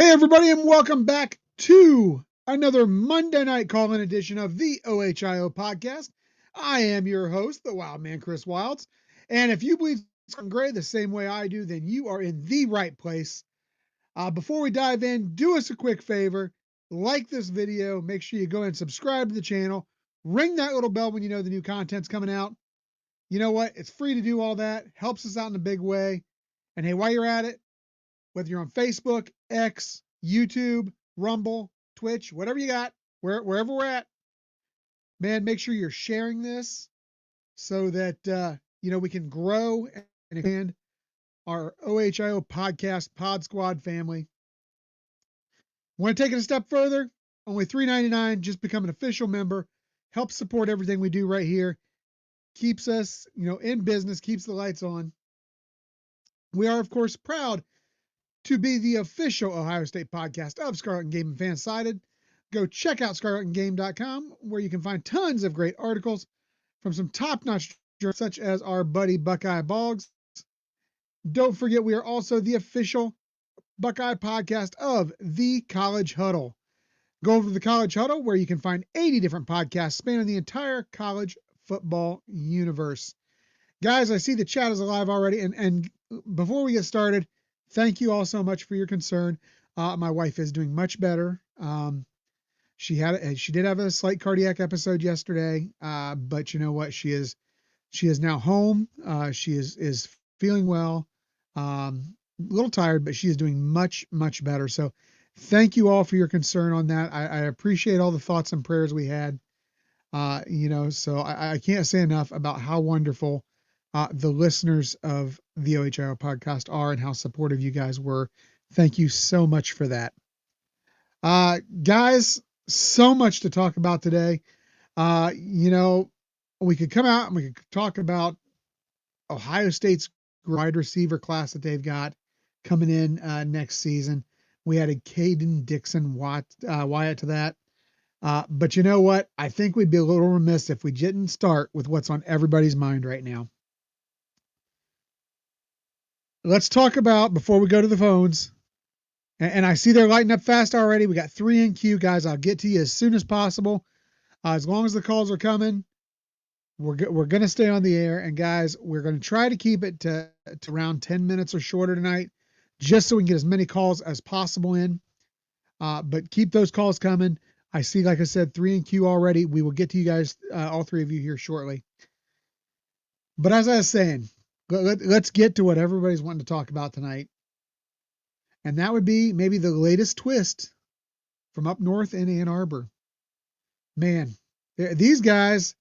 Hey, everybody, and welcome back to another Monday night call-in edition of the OHIO podcast. I am your host, the Wildman, Chris Wilds. And if you believe Scott Gray the same way I do, then you are in the right place. Before we dive in, do us a quick favor. Like this video. Make sure you go and subscribe to the channel. Ring that little bell when you know the new content's coming out. You know what? It's free to do all that. Helps us out in a big way. And hey, while you're at it, whether you're on Facebook, X, YouTube, Rumble, Twitch, whatever you got, wherever we're at, man, make sure you're sharing this so that, we can grow and expand our OHIO podcast Pod Squad family. Want to take it a step further? Only $3.99, just become an official member. Helps support everything we do right here. Keeps us, in business, keeps the lights on. We are, of course, proud to be the official Ohio State podcast of Scarlet and Game and Fansided. Go check out scarletandgame.com, where you can find tons of great articles from some top-notch journalists such as our buddy Buckeye Boggs. Don't forget, we are also the official Buckeye podcast of the College Huddle. Go over to the College Huddle, where you can find 80 different podcasts spanning the entire college football universe. Guys, I see the chat is alive already, and before we get started, thank you all so much for your concern. My wife is doing much better. She did have a slight cardiac episode yesterday, but you know what? She is now home. She is feeling well. A little tired, but she is doing much, much better. So thank you all for your concern on that. I appreciate all the thoughts and prayers we had. So I can't say enough about how wonderful the listeners of the OHIO podcast are and how supportive you guys were. Thank you so much for that. Guys, so much to talk about today. We could come out and we could talk about Ohio State's wide receiver class that they've got coming in next season. We added Caden Dixon Wyatt to that. But you know what? I think we'd be a little remiss if we didn't start with what's on everybody's mind right now. Let's talk about, before we go to the phones, and I see they're lighting up fast already. We got 3 in queue, guys. I'll get to you as soon as possible. As long as the calls are coming, we're going to stay on the air. And guys, we're going to try to keep it to around 10 minutes or shorter tonight, just so we can get as many calls as possible in. But keep those calls coming. I see, like I said, 3 in queue already. We will get to you guys, all 3 of you here shortly. But as I was saying, let's get to what everybody's wanting to talk about tonight. And that would be maybe the latest twist from up north in Ann Arbor. Man, these guys,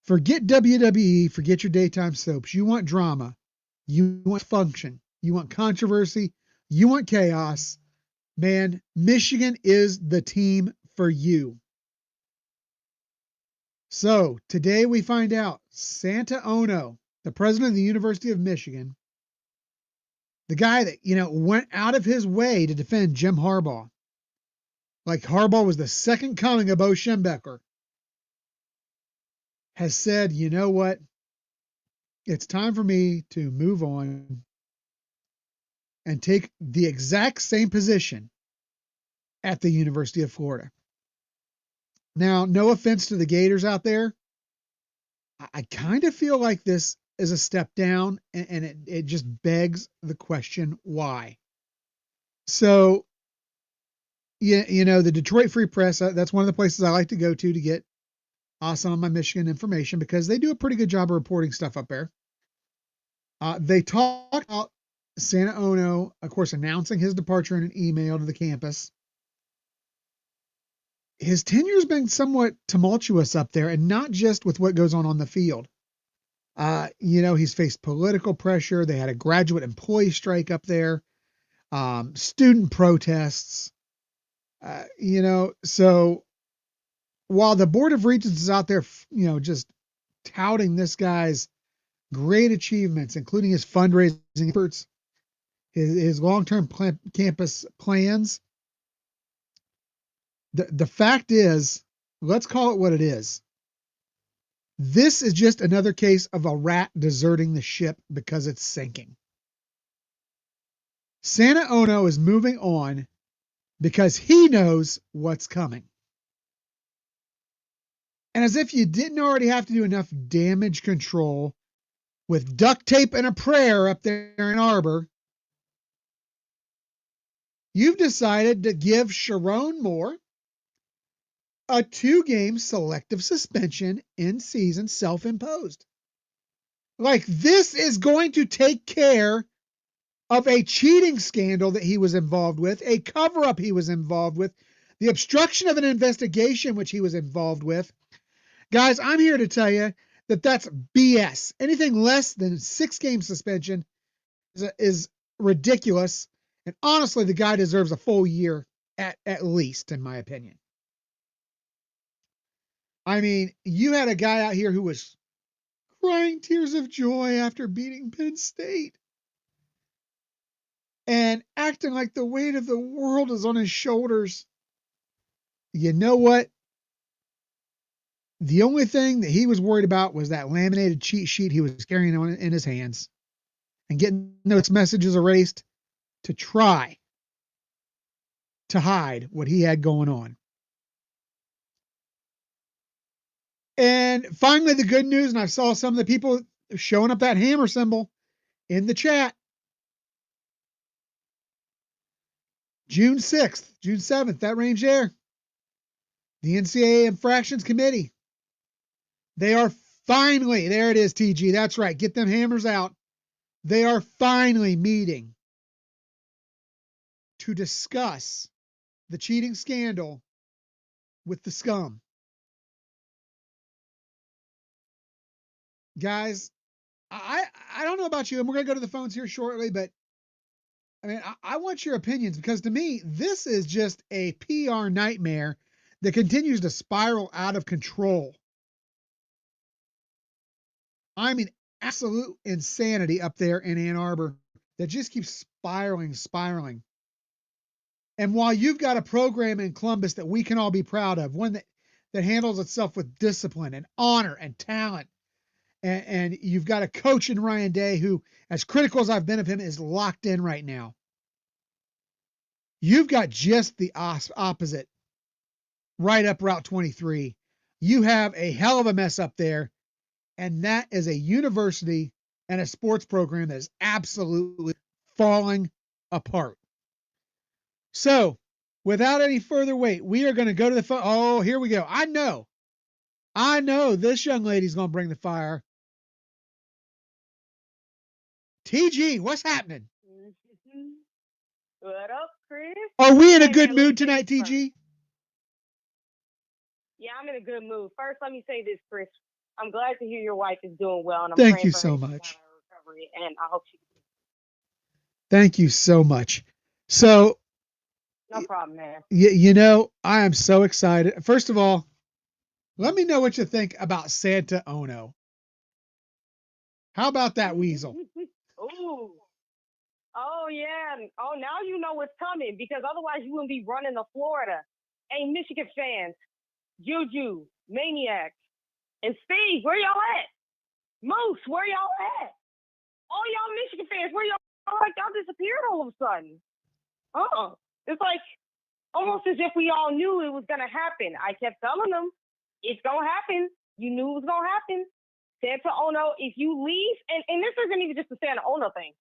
forget WWE, forget your daytime soaps. You want drama. You want function. You want controversy. You want chaos. Man, Michigan is the team for you. So today we find out Santa Ono, the president of the University of Michigan, the guy that, went out of his way to defend Jim Harbaugh, like Harbaugh was the second coming of Bo Schembechler, has said, you know what? It's time for me to move on and take the exact same position at the University of Florida. Now, no offense to the Gators out there. I kind of feel like this is a step down, and it just begs the question, why? So, the Detroit Free Press, that's one of the places I like to go to get some of my Michigan information, because they do a pretty good job of reporting stuff up there. They talk about Santa Ono, of course, announcing his departure in an email to the campus. His tenure has been somewhat tumultuous up there, and not just with what goes on the field. He's faced political pressure. They had a graduate employee strike up there, student protests, so while the Board of Regents is out there, just touting this guy's great achievements, including his fundraising efforts, his long-term campus plans, the fact is, let's call it what it is. This is just another case of a rat deserting the ship because it's sinking. Santa Ono is moving on because he knows what's coming. And as if you didn't already have to do enough damage control with duct tape and a prayer up there in Arbor, you've decided to give Sharon Moore a 2-game selective suspension in season, self-imposed. Like, this is going to take care of a cheating scandal that he was involved with, a cover-up he was involved with, the obstruction of an investigation which he was involved with. Guys, I'm here to tell you that that's BS. Anything less than 6-game suspension is ridiculous. And honestly, the guy deserves a full year at least, in my opinion. I mean, you had a guy out here who was crying tears of joy after beating Penn State and acting like the weight of the world is on his shoulders. You know what? The only thing that he was worried about was that laminated cheat sheet he was carrying on in his hands and getting those messages erased to try to hide what he had going on. And finally, the good news, and I saw some of the people showing up that hammer symbol in the chat. June 6th, June 7th, that range there. The NCAA Infractions Committee. They are finally, there it is, TG. That's right. Get them hammers out. They are finally meeting to discuss the cheating scandal with the scum. Guys, I don't know about you, and we're going to go to the phones here shortly, but I mean, I want your opinions, because to me, this is just a PR nightmare that continues to spiral out of control. I mean, absolute insanity up there in Ann Arbor that just keeps spiraling. And while you've got a program in Columbus that we can all be proud of, one that handles itself with discipline and honor and talent, and you've got a coach in Ryan Day who, as critical as I've been of him, is locked in right now. You've got just the opposite right up Route 23. You have a hell of a mess up there, and that is a university and a sports program that is absolutely falling apart. So, without any further wait, we are going to go to the phone. Oh, here we go. I know this young lady's going to bring the fire. TG, what's happening? What up, Chris? Are we in a good mood tonight, TG? Yeah, I'm in a good mood. First, let me say this, Chris. I'm glad to hear your wife is doing well, and I'm Thank praying you for so her much. recovery, and I hope she. Thank you so much. So, No problem, man. you know, I am so excited. First of all, let me know what you think about Santa Ono. How about that weasel? Ooh. Oh, yeah. Oh, now you know what's coming, because otherwise you wouldn't be running to Florida. Hey, Michigan fans, Juju, Maniacs, and Steve, where y'all at? Moose, where y'all at? All y'all Michigan fans, where y'all like y'all disappeared all of a sudden? It's like almost as if we all knew it was gonna happen. I kept telling them it's gonna happen. You knew it was gonna happen. Santa Ono, if you leave, and this isn't even just a Santa Ono thing.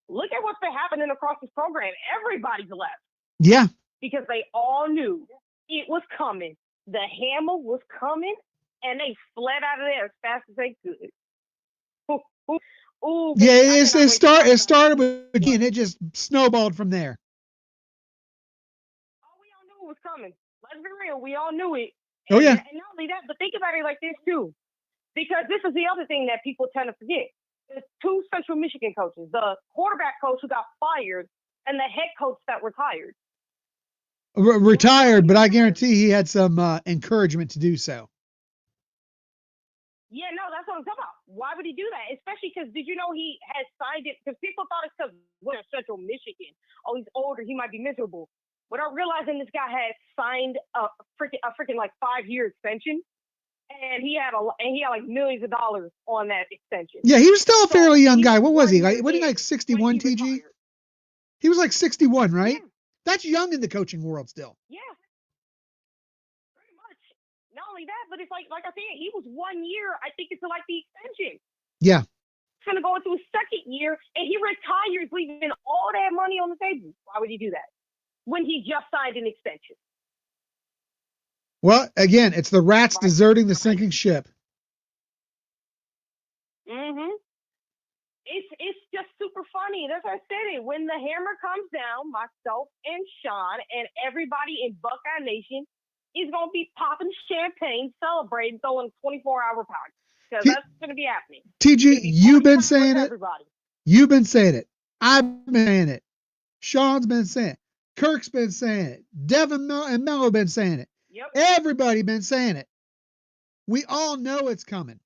Look at what's been happening across this program. Everybody's left. Yeah. Because they all knew it was coming. The hammer was coming, and they fled out of there as fast as they could. Ooh, yeah, it started with me, and it just snowballed from there. Oh, we all knew it was coming. Let's be real. We all knew it. Oh, yeah. And not only that, but think about it like this, too. Because this is the other thing that people tend to forget. The 2 Central Michigan coaches, the quarterback coach who got fired and the head coach that retired. Retired, but I guarantee he had some encouragement to do so. Yeah, no, that's what I'm talking about. Why would he do that? Especially because did you know he has signed it? Because people thought it's because we're Central Michigan. Oh, he's older. He might be miserable. Without realizing this guy had signed a freaking like 5-year extension. And he had like millions of dollars on that extension. Yeah, he was still a fairly young guy. What was he? Like, wasn't he like 61, TG? He was like 61, right? Yeah. That's young in the coaching world still. Yeah, pretty much. Not only that, but it's like I said, he was 1 year. I think it's like the extension. Yeah. He's going to go into his second year, and he retires, leaving all that money on the table. Why would he do that when he just signed an extension? Well, again, it's the rats deserting the sinking ship. Mm-hmm. It's just super funny. That's why I said it. When the hammer comes down, myself and Sean and everybody in Buckeye Nation is going to be popping champagne, celebrating, throwing 24-hour parties. Because that's going to be happening. TG, you've been saying it. Everybody. You've been saying it. I've been saying it. Sean's been saying it. Kirk's been saying it. Devin and Mello been saying it. Yep. Everybody been saying it. We all know it's coming.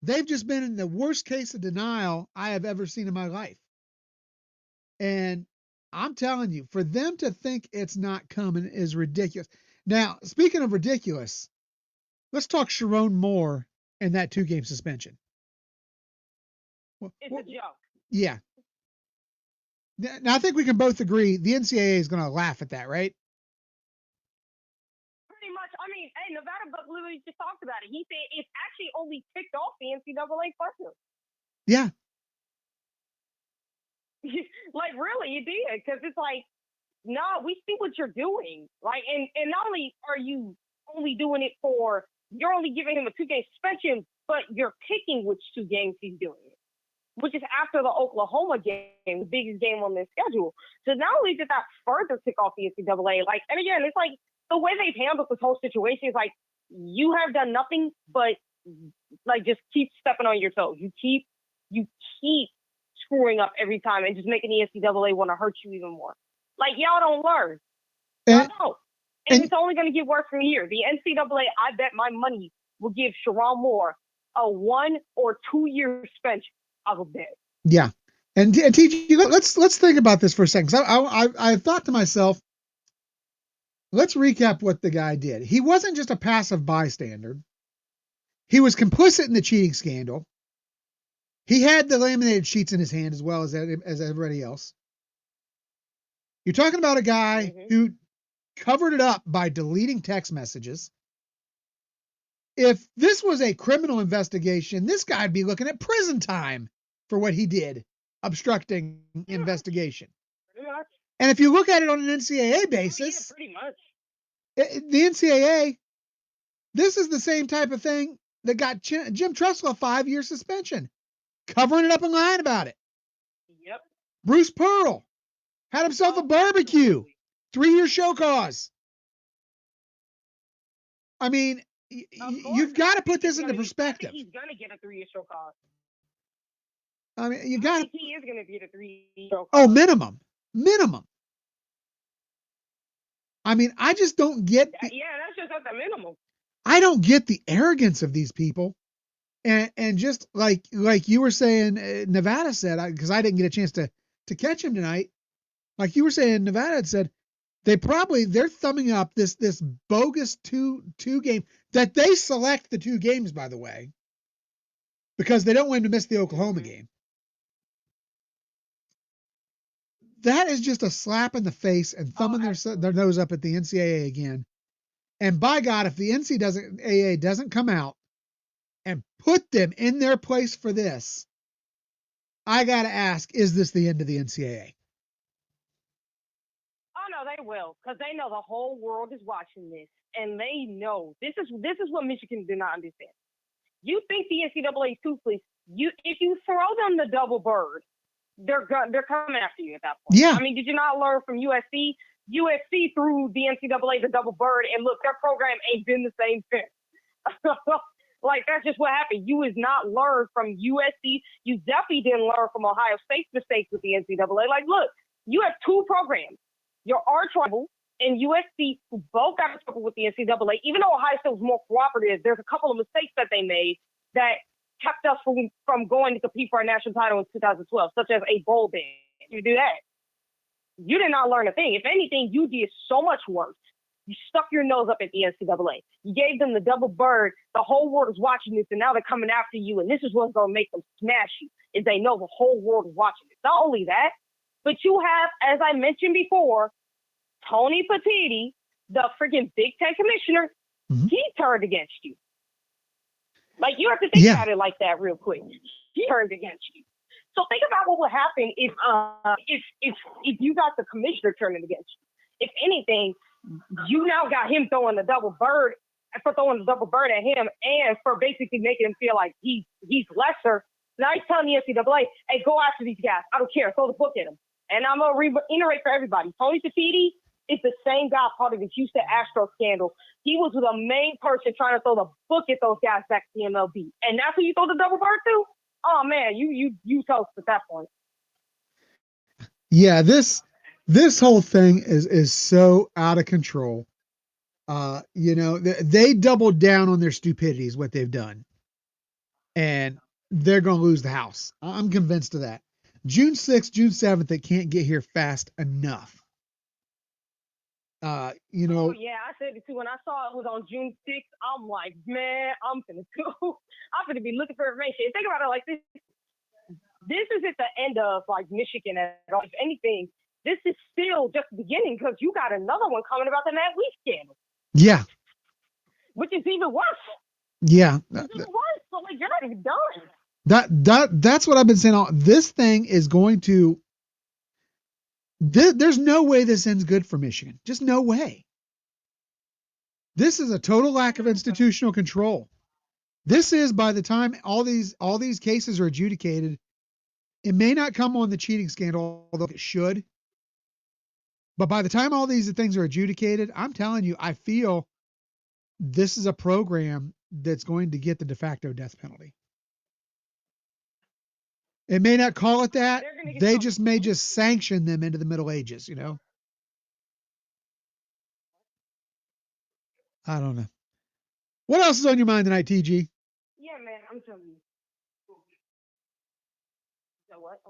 They've just been in the worst case of denial I have ever seen in my life. And I'm telling you, for them to think it's not coming is ridiculous. Now, speaking of ridiculous, let's talk Sharon Moore and that 2-game suspension. It's a joke. Yeah. Now, I think we can both agree the NCAA is going to laugh at that, right? Pretty much. I mean, hey, Nevada Buck literally just talked about it. He said it's actually only ticked off the NCAA person. Yeah. Like, really, it did. Because it's like, no, we see what you're doing. Like, and not only are you only doing it for, you're only giving him a 2-game suspension, but you're picking which 2 games he's doing it, which is after the Oklahoma game, the biggest game on their schedule. So not only did that further tick off the NCAA, like, and again, it's like the way they've handled this whole situation is like, you have done nothing but like just keep stepping on your toes. You keep screwing up every time and just making the NCAA want to hurt you even more. Like, y'all don't learn. Y'all don't. And it's only going to get worse from here. The NCAA, I bet my money, will give Sharon Moore a 1 or 2 year suspension. I will bet. Yeah. And TG, let's think about this for a second. I thought to myself, let's recap what the guy did. He wasn't just a passive bystander. He was complicit in the cheating scandal. He had the laminated sheets in his hand as well as everybody else. You're talking about a guy who covered it up by deleting text messages. If this was a criminal investigation, this guy'd be looking at prison time for what he did, obstructing investigation. And if you look at it on an NCAA basis, pretty much. The NCAA, this is the same type of thing that got Jim Tressel a 5-year suspension, covering it up and lying about it. Yep. Bruce Pearl had himself a barbecue, 3-year show cause. I mean, you've got to put this into perspective. He's going to get a 3-year show cause. I mean, you got. He is going to get a 3-year show cause. Oh, minimum. I mean, I just don't get. That's just at the minimum. I don't get the arrogance of these people, and just like you were saying, Nevada said, because I didn't get a chance to catch him tonight. Like you were saying, Nevada had said they're thumbing up this bogus two game that they select the 2 games, by the way, because they don't want him to miss the Oklahoma game. That is just a slap in the face and thumbing their nose up at the NCAA again. And by God, if the NCAA doesn't come out and put them in their place for this, I got to ask, is this the end of the NCAA? Oh, no, they will, because they know the whole world is watching this, and they know this is what Michigan did not understand. You think the NCAA is toothless? If you throw them the double bird, they're coming after you at that point. Yeah. I mean, did you not learn from USC? USC threw the NCAA the double bird, and look, their program ain't been the same since. Like, that's just what happened. You has not learned from USC. You definitely didn't learn from Ohio State's mistakes with the NCAA. Like, look, you have 2 programs. Your arch rival and USC, who both got in trouble with the NCAA. Even though Ohio State was more cooperative, there's a couple of mistakes that they made that kept us from going to compete for a national title in 2012, such as a bowl ban. You do that. You did not learn a thing. If anything, you did so much worse. You stuck your nose up at the NCAA. You gave them the double bird. The whole world is watching this, and now they're coming after you, and this is what's going to make them smash you, is they know the whole world is watching it. Not only that, But you have, as I mentioned before, Tony Petitti, the freaking Big Ten commissioner, he turned against you. Like, you have to think about it like that real quick. He turned against you. So think about what would happen if you got the commissioner turning against you. If anything, you now got him throwing the double bird at him, and for basically making him feel like he's lesser. Now he's telling the NCAA, hey, go after these guys. I don't care. Throw the book at them. And I'm going to reiterate for everybody. Tony Petitti is the same guy part of the Houston Astros scandal. He was the main person trying to throw the book at those guys back to the MLB. And that's who you throw the double bird to? Oh, man, you toast at that point. Yeah, this whole thing is so out of control. They doubled down on their stupidity is what they've done. And they're going to lose the house. I'm convinced of that. June 6th, June 7th, they can't get here fast enough. Oh, yeah, I said it too. When I saw it was on June 6th, I'm like, man, I'm finna be looking for information. And think about it like this. This isn't the end of like Michigan at all. If anything, this is still just the beginning because you got another one coming about the Matt Weiss scandal. Yeah. Which is even worse. Yeah. It's even worse. So like, you're not even done. That's what I've been saying. This thing is going to. There's no way this ends good for Michigan. Just no way. This is a total lack of institutional control. This is, by the time all these cases are adjudicated, it may not come on the cheating scandal, although it should. But by the time all these things are adjudicated, I'm telling you, I feel this is a program that's going to get the de facto death penalty. It may not call it that. They may just sanction them into the Middle Ages, I don't know. What else is on your mind tonight, TG? Yeah, man, I'm telling you. So what?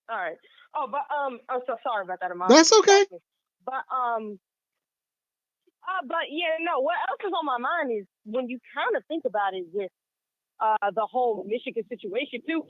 All right. Oh, but I'm so sorry about that. That's okay. But yeah, no. What else is on my mind is when you kind of think about it with the whole Michigan situation too.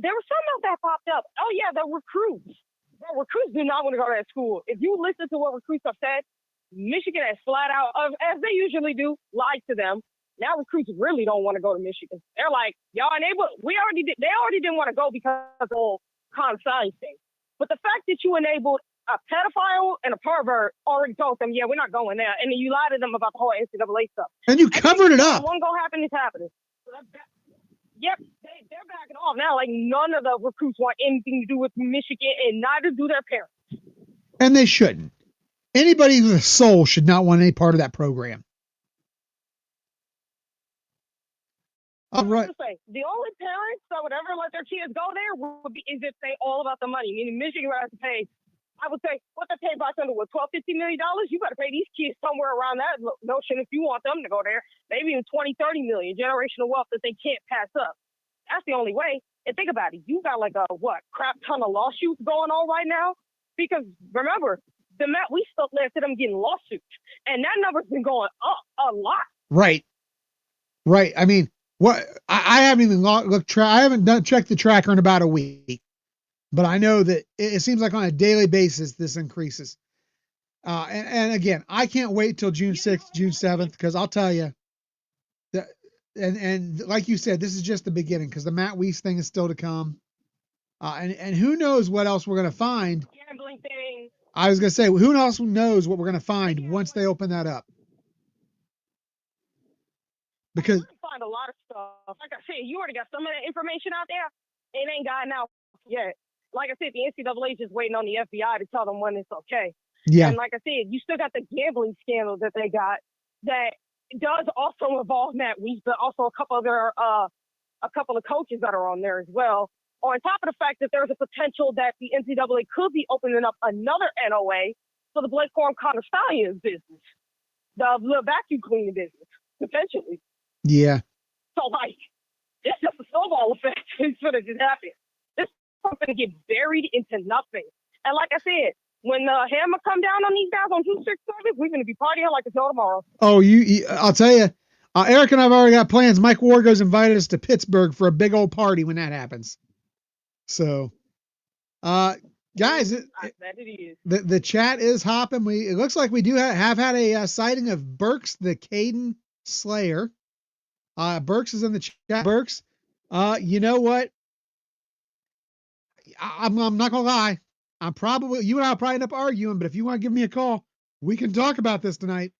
There was something else that popped up. Oh yeah, the recruits. The recruits do not want to go to that school. If you listen to what recruits have said, Michigan has flat out, as they usually do, lied to them. Now recruits really don't want to go to Michigan. They're like, y'all enabled. They already didn't want to go because of the whole con-sign thing. But the fact that you enabled a pedophile and a pervert already told them, yeah, we're not going there. And then you lied to them about the whole NCAA stuff. And you covered it up. One go happen is happening. Yep, they're backing off now. Like, none of the recruits want anything to do with Michigan, and neither do their parents. And they shouldn't. Anybody with a soul should not want any part of that program. All right. The only parents that would ever let their kids go there is if they all about the money. Meaning Michigan would have to pay, I would say, what they pay by under, $12, $15 million? You got to pay these kids somewhere around that notion if you want them to go there. Maybe even 20, 30 million, generational wealth that they can't pass up. That's the only way. And think about it. You got like a, crap ton of lawsuits going on right now? Because remember, the Matt Weiss stuff led to them getting lawsuits. And that number's been going up a lot. Right. I mean, what I haven't even looked. I haven't checked the tracker in about a week, but I know that it seems like on a daily basis this increases. And again, I can't wait till June 6th, June 7th, because I'll tell you that. And like you said, this is just the beginning because the Matt Weiss thing is still to come. And who knows what else we're going to find. Gambling thing. I was going to say, who else knows what we're going to find once they open that up? Because you find a lot of stuff. Like I said, you already got some of that information out there. It ain't gotten out yet. Like I said, the NCAA is just waiting on the FBI to tell them when it's okay. Yeah. And like I said, you still got the gambling scandal that they got that does also involve Matt Weiss, but also a couple of coaches that are on there as well. On top of the fact that there's a potential that the NCAA could be opening up another NOA for the Blake Corum Connor Stallions business, the vacuum cleaning business, potentially. Yeah. So, like, it's just a snowball effect. It's going to just happen. This is going to get buried into nothing. And like I said, when the hammer come down on these guys on June 6th, we're going to be partying like it's no tomorrow. Oh, I'll tell you, Eric and I have already got plans. Mike Wargo's invited us to Pittsburgh for a big old party when that happens. So, guys, I bet it is. the chat is hopping. It looks like we do have had a sighting of Burks the Caden Slayer. Burks is in the chat. Burks, you know what? I'm not gonna lie. You and I'll probably end up arguing, but if you want to give me a call, we can talk about this tonight.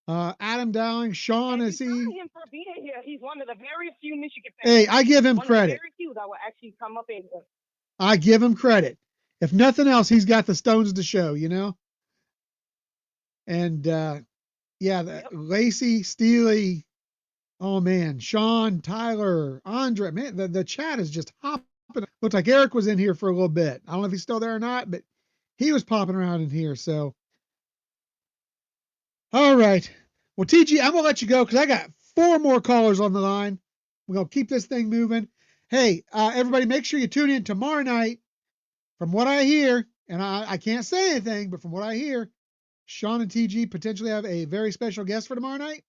Adam Dowling, Sean, is he? Him for being here. He's one of the very few Michigan fans. Hey, I give him credit. One of the very few that will actually come up in here. I give him credit. If nothing else, he's got the stones to show, you know. And Yep. Lacey, Steely, oh man, Sean, Tyler, Andre, man, the chat is just hopping. Looks like Eric was in here for a little bit. I don't know if he's still there or not, but he was popping around in here. So, all right. Well, TG, I'm gonna let you go because I got 4 more callers on the line. We're gonna keep this thing moving. Hey, everybody, make sure you tune in tomorrow night. From what I hear, and I can't say anything, but from what I hear, Sean and TG potentially have a very special guest for tomorrow night.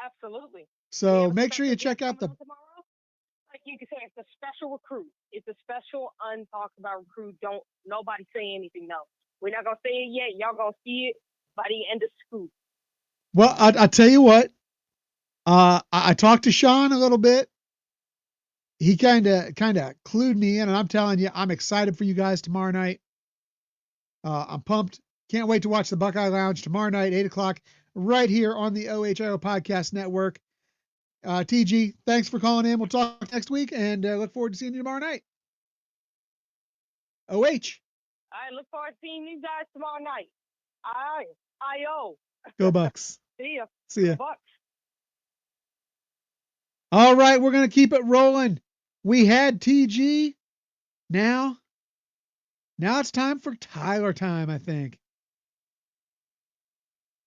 Absolutely. So make sure you check out the. Tomorrow. Like you can say, it's a special recruit. It's a special untalked about recruit. Don't nobody say anything. No, we're not gonna say it yet. Y'all gonna see it by the end of school. Well, I tell you what. I talked to Sean a little bit. He kind of clued me in, and I'm telling you, I'm excited for you guys tomorrow night. I'm pumped. Can't wait to watch the Buckeye Lounge tomorrow night, 8:00, right here on the OHIO Podcast Network. TG, thanks for calling in. We'll talk next week, and look forward to seeing you tomorrow night. OH. I look forward to seeing you guys tomorrow night. I-O. Go Bucks. See ya. See ya. Bucks. All right, we're going to keep it rolling. We had TG. Now it's time for Tyler time, I think.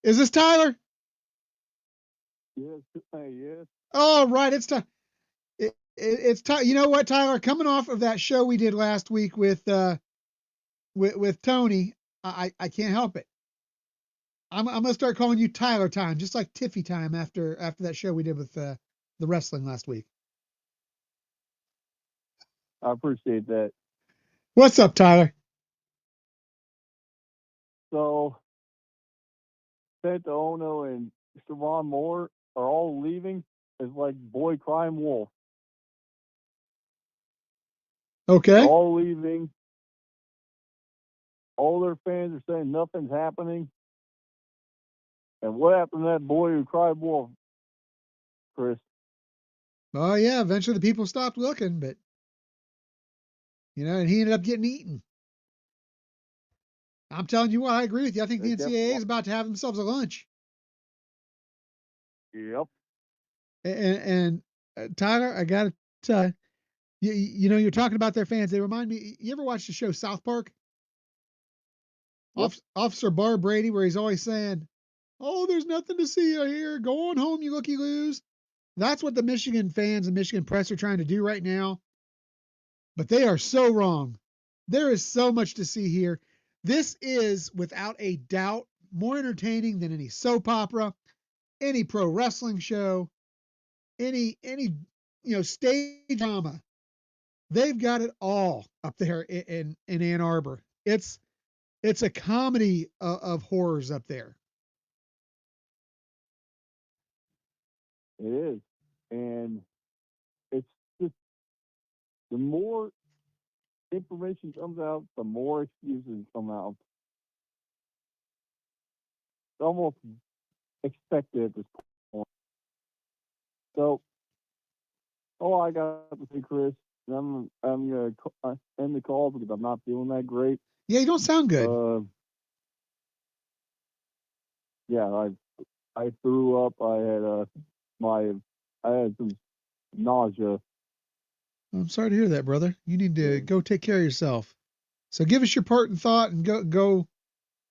Is this Tyler? Yes. Yes. All right, it's time. It's time. You know what, Tyler? Coming off of that show we did last week with Tony, I can't help it. I'm gonna start calling you Tyler time, just like Tiffy time after that show we did with the wrestling last week. I appreciate that. What's up, Tyler? So, Santa Ono and Siobhan Moore are all leaving as like boy crime wolf. Okay. They're all leaving. All their fans are saying nothing's happening. And what happened to that boy who cried wolf, Chris? Oh yeah, eventually the people stopped looking, but and he ended up getting eaten. I'm telling you what, I agree with you. I think the NCAA is about to have themselves a lunch. Yep. And Tyler, I gotta tell you, you're talking about their fans. They remind me. You ever watch the show South Park? Yep. Officer Bar Brady, where he's always saying, "Oh, there's nothing to see here. Go on home, you looky-loos." That's what the Michigan fans and Michigan press are trying to do right now. But they are so wrong. There is so much to see here. This is, without a doubt, more entertaining than any soap opera, any pro wrestling show, any stage drama. They've got it all up there in Ann Arbor. It's a comedy of horrors up there. It is. And it's just the more information comes out, the more excuses come out. It's almost expected at this point. So, all I got to say, Chris, I'm gonna end the call because I'm not feeling that great. Yeah, you don't sound good. Yeah, I threw up. I had some nausea. I'm sorry to hear that, brother. You need to go take care of yourself. So give us your part and thought, and go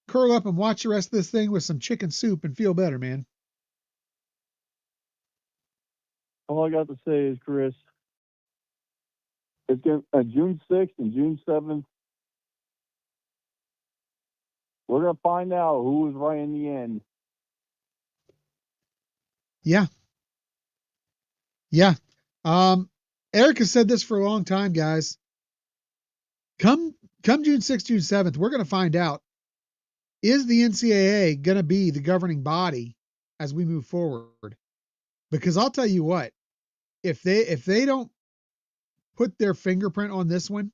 curl up and watch the rest of this thing with some chicken soup and feel better, man. All I got to say is, Chris, it's June 6th and June 7th. We're gonna find out who was right in the end. Yeah. Eric has said this for a long time, guys. Come June 6th, June 7th, we're going to find out, is the NCAA going to be the governing body as we move forward? Because I'll tell you what, if they don't put their fingerprint on this one,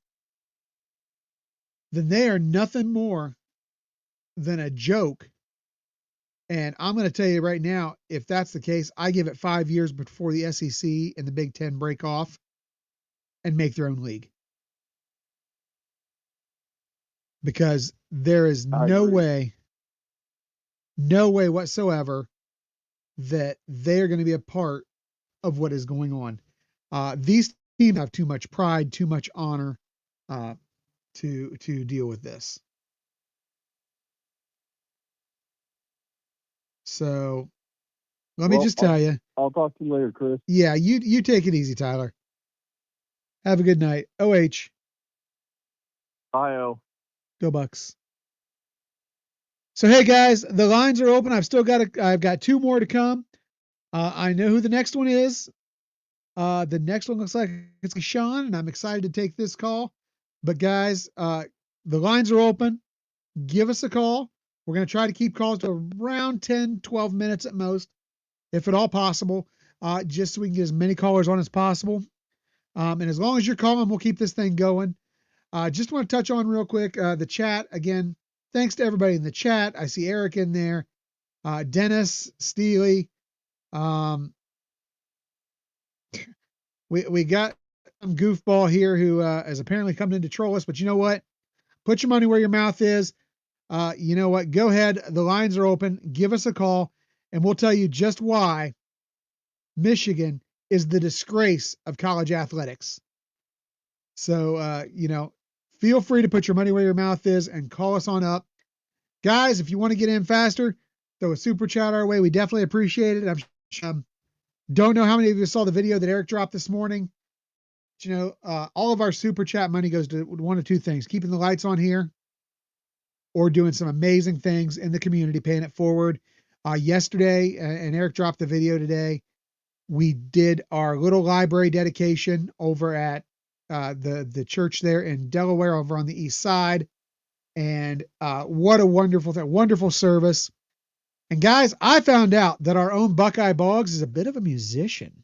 then they are nothing more than a joke. And I'm going to tell you right now, if that's the case, I give it 5 years before the SEC and the Big Ten break off and make their own league. Because there is no way whatsoever that they are going to be a part of what is going on. These teams have too much pride, too much honor to deal with this. So let me just tell you. I'll talk to you later, Chris. Yeah, you take it easy, Tyler. Have a good night. OH. Bye. Go Bucks. So hey guys, the lines are open. I've got 2 more to come. I know who the next one is. The next one looks like it's Sean, and I'm excited to take this call. But guys, the lines are open. Give us a call. We're going to try to keep calls to around 10, 12 minutes at most, if at all possible, just so we can get as many callers on as possible. And as long as you're calling, we'll keep this thing going. Just want to touch on real quick the chat. Again, thanks to everybody in the chat. I see Eric in there, Dennis, Steely. We got some goofball here who has apparently come in to troll us, but you know what? Put your money where your mouth is. You know what? Go ahead. The lines are open. Give us a call, and we'll tell you just why Michigan is the disgrace of college athletics. So, feel free to put your money where your mouth is and call us on up. Guys, if you want to get in faster, throw a super chat our way. We definitely appreciate it. I'm don't know how many of you saw the video that Eric dropped this morning. But, all of our super chat money goes to one of 2 things: keeping the lights on here, or doing some amazing things in the community, paying it forward. Yesterday, and Eric dropped the video today, we did our little library dedication over at the church there in Delaware, over on the east side. And what a wonderful service. And guys, I found out that our own Buckeye Boggs is a bit of a musician.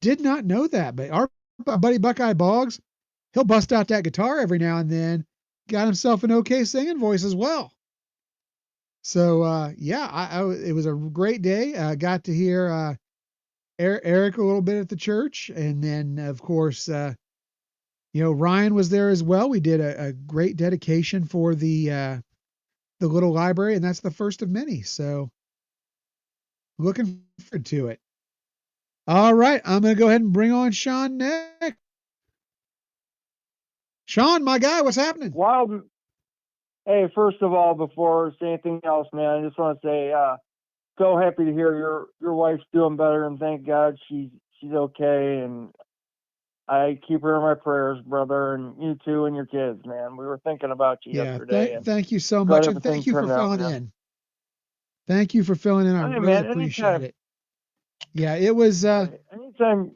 Did not know that, but our buddy Buckeye Boggs, he'll bust out that guitar every now and then. Got himself an okay singing voice as well. So, it was a great day. Got to hear Eric a little bit at the church. And then, of course, Ryan was there as well. We did a great dedication for the little library, and that's the first of many. So looking forward to it. All right. I'm going to go ahead and bring on Sean next. Sean, my guy, what's happening? Wild. Hey, first of all, before I say anything else, man, I just want to say, so happy to hear your wife's doing better, and thank God she's okay. And I keep her in my prayers, brother, and you too, and your kids, man. We were thinking about you yesterday. Thank you so much, and thank you for filling in. Thank you for filling in. I really appreciate it. Yeah, it was. Anytime.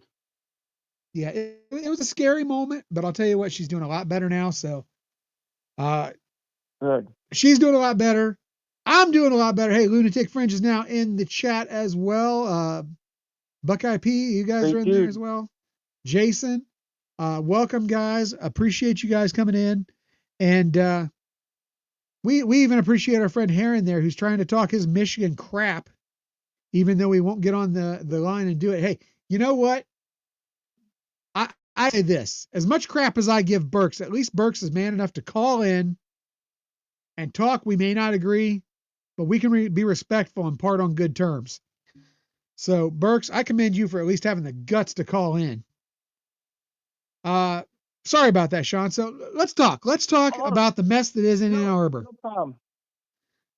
Yeah, it was a scary moment, but I'll tell you what, she's doing a lot better now. So, good. She's doing a lot better. I'm doing a lot better. Hey, Lunatic Fringe is now in the chat as well. Buckeye P, you guys are in there as well. Jason, welcome, guys. Appreciate you guys coming in, and we even appreciate our friend Heron there, who's trying to talk his Michigan crap, even though we won't get on the line and do it. Hey, you know what? I say this: as much crap as I give Burks, at least Burks is man enough to call in and talk. We may not agree, but we can be respectful and part on good terms. So, Burks, I commend you for at least having the guts to call in. Sorry about that, Sean. So let's talk. Let's talk about the mess that is in Ann Arbor. No problem.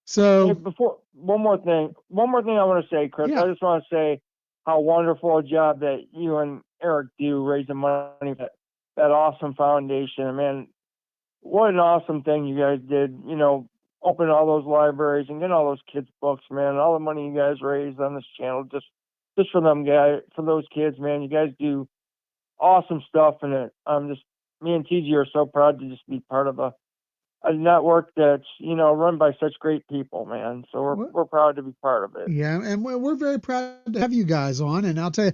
So, hey, before one more thing I want to say, Chris. Yeah. I just want to say how wonderful a job that you and Eric do raising money for that awesome foundation. Man, what an awesome thing you guys did. Open all those libraries and getting all those kids' books, man. All the money you guys raised on this channel, just just for them guys, for those kids, man. You guys do awesome stuff, and me and TG are so proud to just be part of a network that's run by such great people, man. So we're proud to be part of it. Yeah, and we're very proud to have you guys on. And I'll tell you,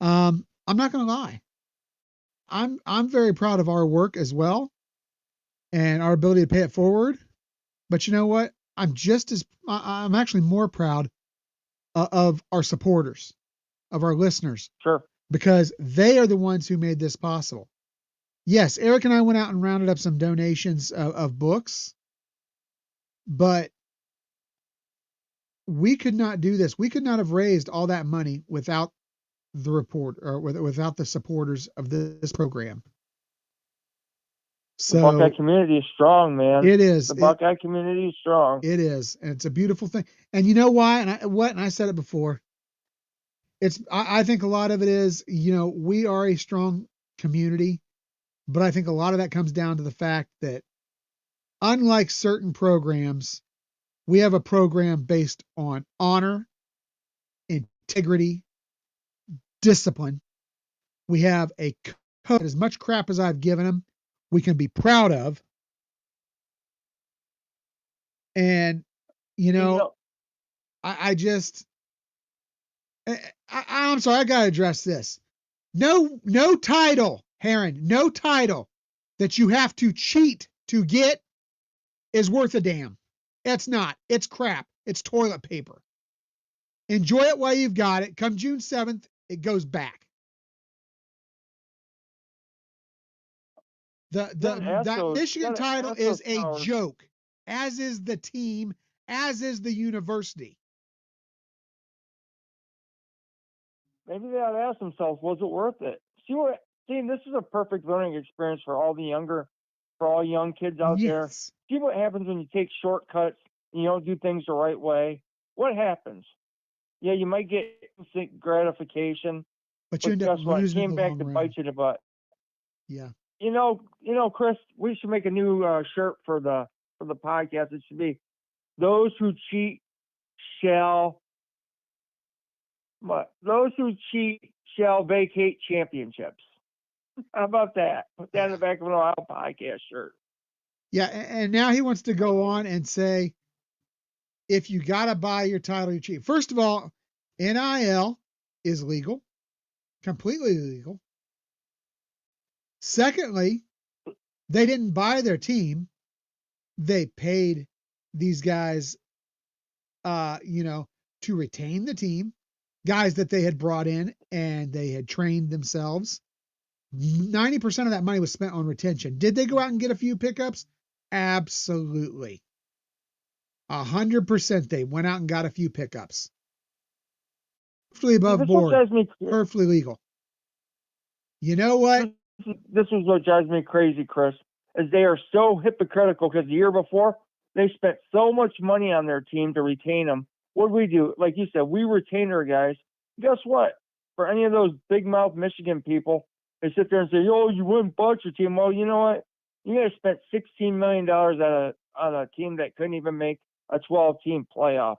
I'm not going to lie, I'm very proud of our work as well, and our ability to pay it forward. But you know what? I'm actually more proud of our supporters, of our listeners, Sure. because they are the ones who made this possible. Yes, Eric and I went out and rounded up some donations of books, but we could not do this. We could not have raised all that money without the report or without the supporters of this program. So the Buckeye community is strong, man. It is. The Buckeye community is strong. It is, and it's a beautiful thing. And you know why? And I said it before. I think a lot of it is, we are a strong community, but I think a lot of that comes down to the fact that unlike certain programs, we have a program based on honor, integrity, discipline. We have a code, as much crap as I've given them, we can be proud of. And, I'm sorry, I got to address this. No title, Heron, no title that you have to cheat to get is worth a damn. It's not. It's crap. It's toilet paper. Enjoy it while you've got it. Come June 7th, it goes back. That Michigan title is a joke, as is the team, as is the university. Maybe they ought to ask themselves, was it worth it? See, this is a perfect learning experience for all young kids out there. See what happens when you take shortcuts and you don't do things the right way. What happens? Yeah, you might get instant gratification, but you end up losing. It came back to bite you in the butt. Yeah. Chris, we should make a new shirt for the podcast. It should be those who cheat shall vacate championships. How about that? Put that in the back of an Ohio podcast shirt. Yeah, and now he wants to go on and say, if you got to buy your title, you cheat. First of all, NIL is legal, completely legal. Secondly, they didn't buy their team. They paid these guys, to retain the team, guys that they had brought in and they had trained themselves. 90% of that money was spent on retention. Did they go out and get a few pickups? Absolutely. 100% they went out and got a few pickups. Perfectly above board. Perfectly legal. You know what? This is what drives me crazy, Chris, is they are so hypocritical because the year before, they spent so much money on their team to retain them. What do we do? Like you said, we retain our guys. Guess what? For any of those big mouth Michigan people, they sit there and say, "Oh, you wouldn't bought your team." Well, you know what? You guys spent $16 million on a team that couldn't even make a 12-team playoff.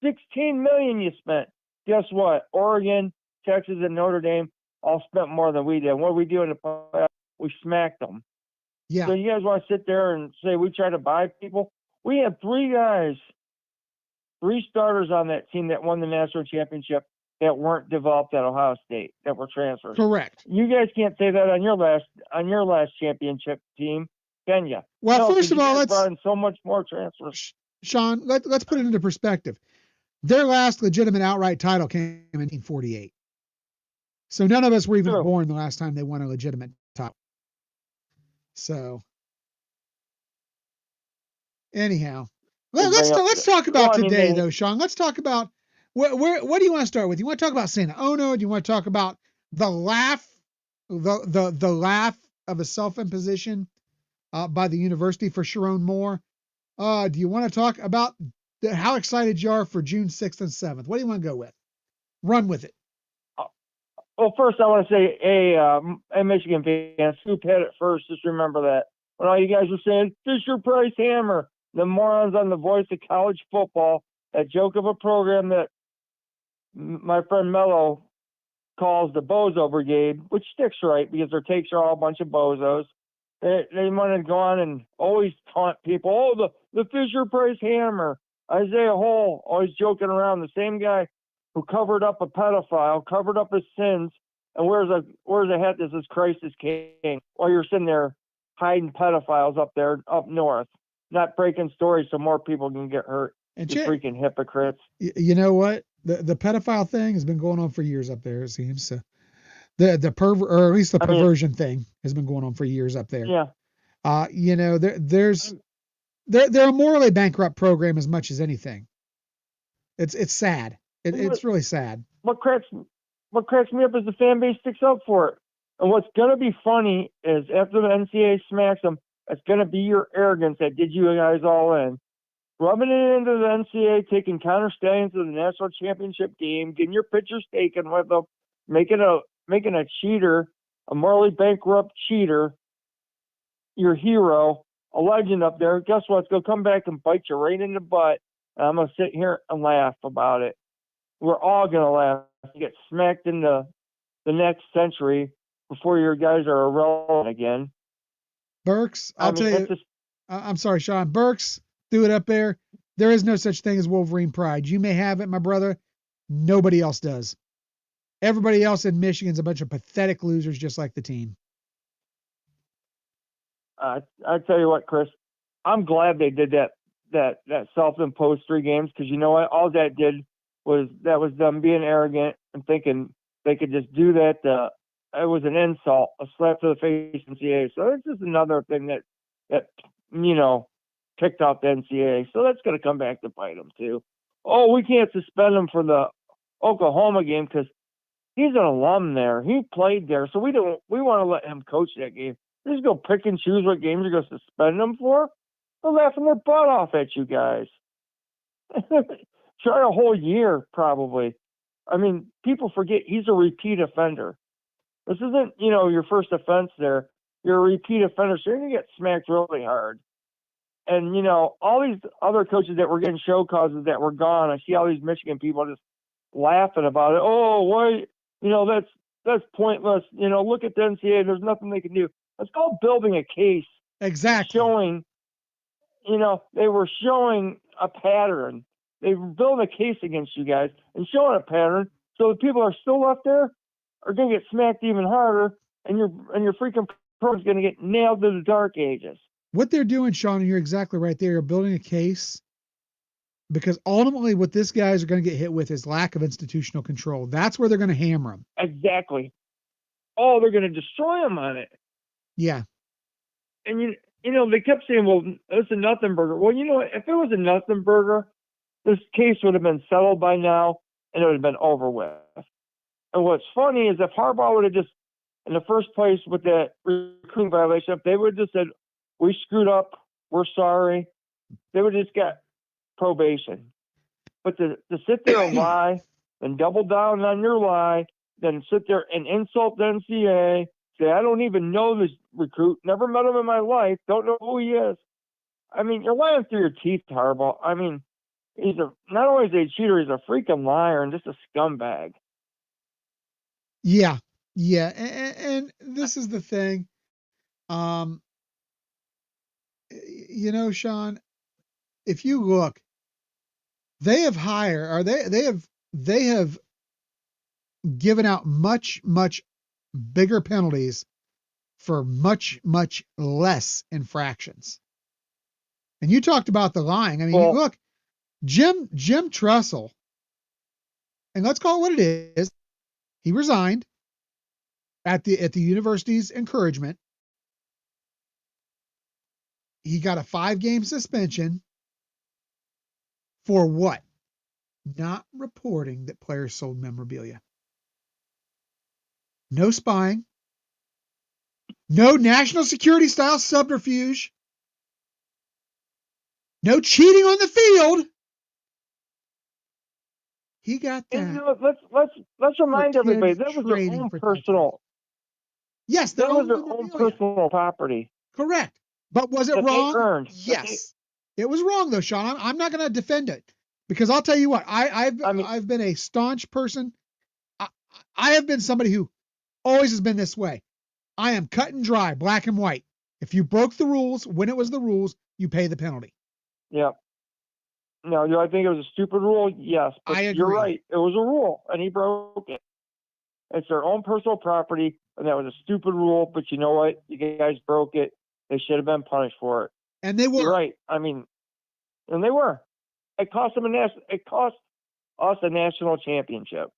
$16 million you spent. Guess what? Oregon, Texas, and Notre Dame all spent more than we did. What did we do in the playoff? We smacked them. Yeah. So you guys want to sit there and say we try to buy people? We had 3 starters on that team that won the national championship that weren't developed at Ohio State, that were transfers. Correct. You guys can't say that on your last championship team, can you? Well, first of all, let's brought in so much more transfers. Sean, let's put it into perspective. Their last legitimate outright title came in 1948. So none of us were even born the last time they won a legitimate title. So anyhow, let's talk about today, though, Sean. Let's talk about what do you want to start with? You want to talk about Santa Ono? Do you want to talk about the laugh of a self-imposition by the university for Sharon Moore? Do you want to talk about how excited you are for June 6th and 7th? What do you want to go with? Run with it. Well, first I want to say, hey, Michigan fans, Scoop had it first. Just remember that. When all you guys were saying, Fisher Price Hammer, the morons on the voice of college football, that joke of a program that my friend Mello calls the Bozo Brigade, which sticks right because their takes are all a bunch of bozos. They want to go on and always taunt people. Oh, the Fisher Price Hammer, Isaiah Hole, always joking around. The same guy who covered up a pedophile, covered up his sins, and wears a hat that says Christ is King, while you're sitting there hiding pedophiles up there up north, not breaking stories so more people can get hurt. And you freaking hypocrites. You know what? The pedophile thing has been going on for years up there, it seems. The pervert, or at least the perversion thing has been going on for years up there. Yeah. You know, they're a morally bankrupt program as much as anything. It's sad. It's really sad. What cracks me up is the fan base sticks up for it. And what's gonna be funny is after the NCAA smacks them, it's gonna be your arrogance that did you guys all in. Rubbing it into the NCAA, taking Connor Stallions to the national championship game, getting your pictures taken with them, making a cheater, a morally bankrupt cheater, your hero, a legend up there. Guess what? It's going to come back and bite you right in the butt. And I'm going to sit here and laugh about it. We're all going to laugh. You get smacked in the next century before your guys are irrelevant again. Burks, I'll tell you. I'm sorry, Sean. Burks threw it up there. There is no such thing as Wolverine pride. You may have it, my brother. Nobody else does. Everybody else in Michigan's a bunch of pathetic losers, just like the team. I tell you what, Chris, I'm glad they did that self-imposed 3 games, because you know what? All that did was them being arrogant and thinking they could just do that. It was an insult, a slap to the face in NCAA. So it's just another thing that kicked out the NCAA. So that's going to come back to bite them too. Oh, we can't suspend him for the Oklahoma game because he's an alum there. He played there, so we want to let him coach that game. They're just go pick and choose what games you're going to suspend him for. They're laughing their butt off at you guys. Try a whole year, probably. I mean, people forget he's a repeat offender. This isn't, your first offense there. You're a repeat offender, so you're going to get smacked really hard. And, all these other coaches that were getting show causes that were gone, I see all these Michigan people just laughing about it. Oh, why? That's pointless. Look at the NCAA. There's nothing they can do. It's called building a case. Exactly. Showing, they were showing a pattern. They were building a case against you guys and showing a pattern. So the people are still left there are going to get smacked even harder, and your freaking pro is going to get nailed to the dark ages. What they're doing, Sean, and you're exactly right. They are building a case, because ultimately what these guys are going to get hit with is lack of institutional control. That's where they're going to hammer them. Exactly. Oh, they're going to destroy them on it. Yeah. And, they kept saying, well, it's a nothing burger. Well, if it was a nothing burger, this case would have been settled by now, and it would have been over with. And what's funny is if Harbaugh would have just, in the first place with that recruiting violation, if they would have just said, we screwed up, we're sorry, they would have just got probation. But to sit there and lie and double down on your lie, then sit there and insult the NCAA, say, I don't even know this recruit, never met him in my life, don't know who he is. I mean, you're lying through your teeth, Harbaugh. I mean, not only is he a cheater, he's a freaking liar and just a scumbag. Yeah. Yeah. And this is the thing. Sean, if you look, they have given out much, much bigger penalties for much, much less infractions. And you talked about the lying. I mean, look, Jim Trussell, and let's call it what it is. He resigned at the university's encouragement. He got a 5-game suspension for what? Not reporting that players sold memorabilia. No spying. No national security style subterfuge. No cheating on the field. He got that. And, let's remind everybody that was their own personal. Yes, that was their own personal property. Correct. But was it wrong? Yes. It was wrong though, Sean. I'm not going to defend it. Because I'll tell you what, I've been a staunch person. I have been somebody who always has been this way. I am cut and dry, black and white. If you broke the rules when it was the rules, you pay the penalty. Yeah. No, do I think it was a stupid rule? Yes, but I agree. You're right. It was a rule, and he broke it. It's their own personal property, and that was a stupid rule. But you know what? You guys broke it. They should have been punished for it. And they were. You're right. I mean, and they were. It cost them It cost us a national championship.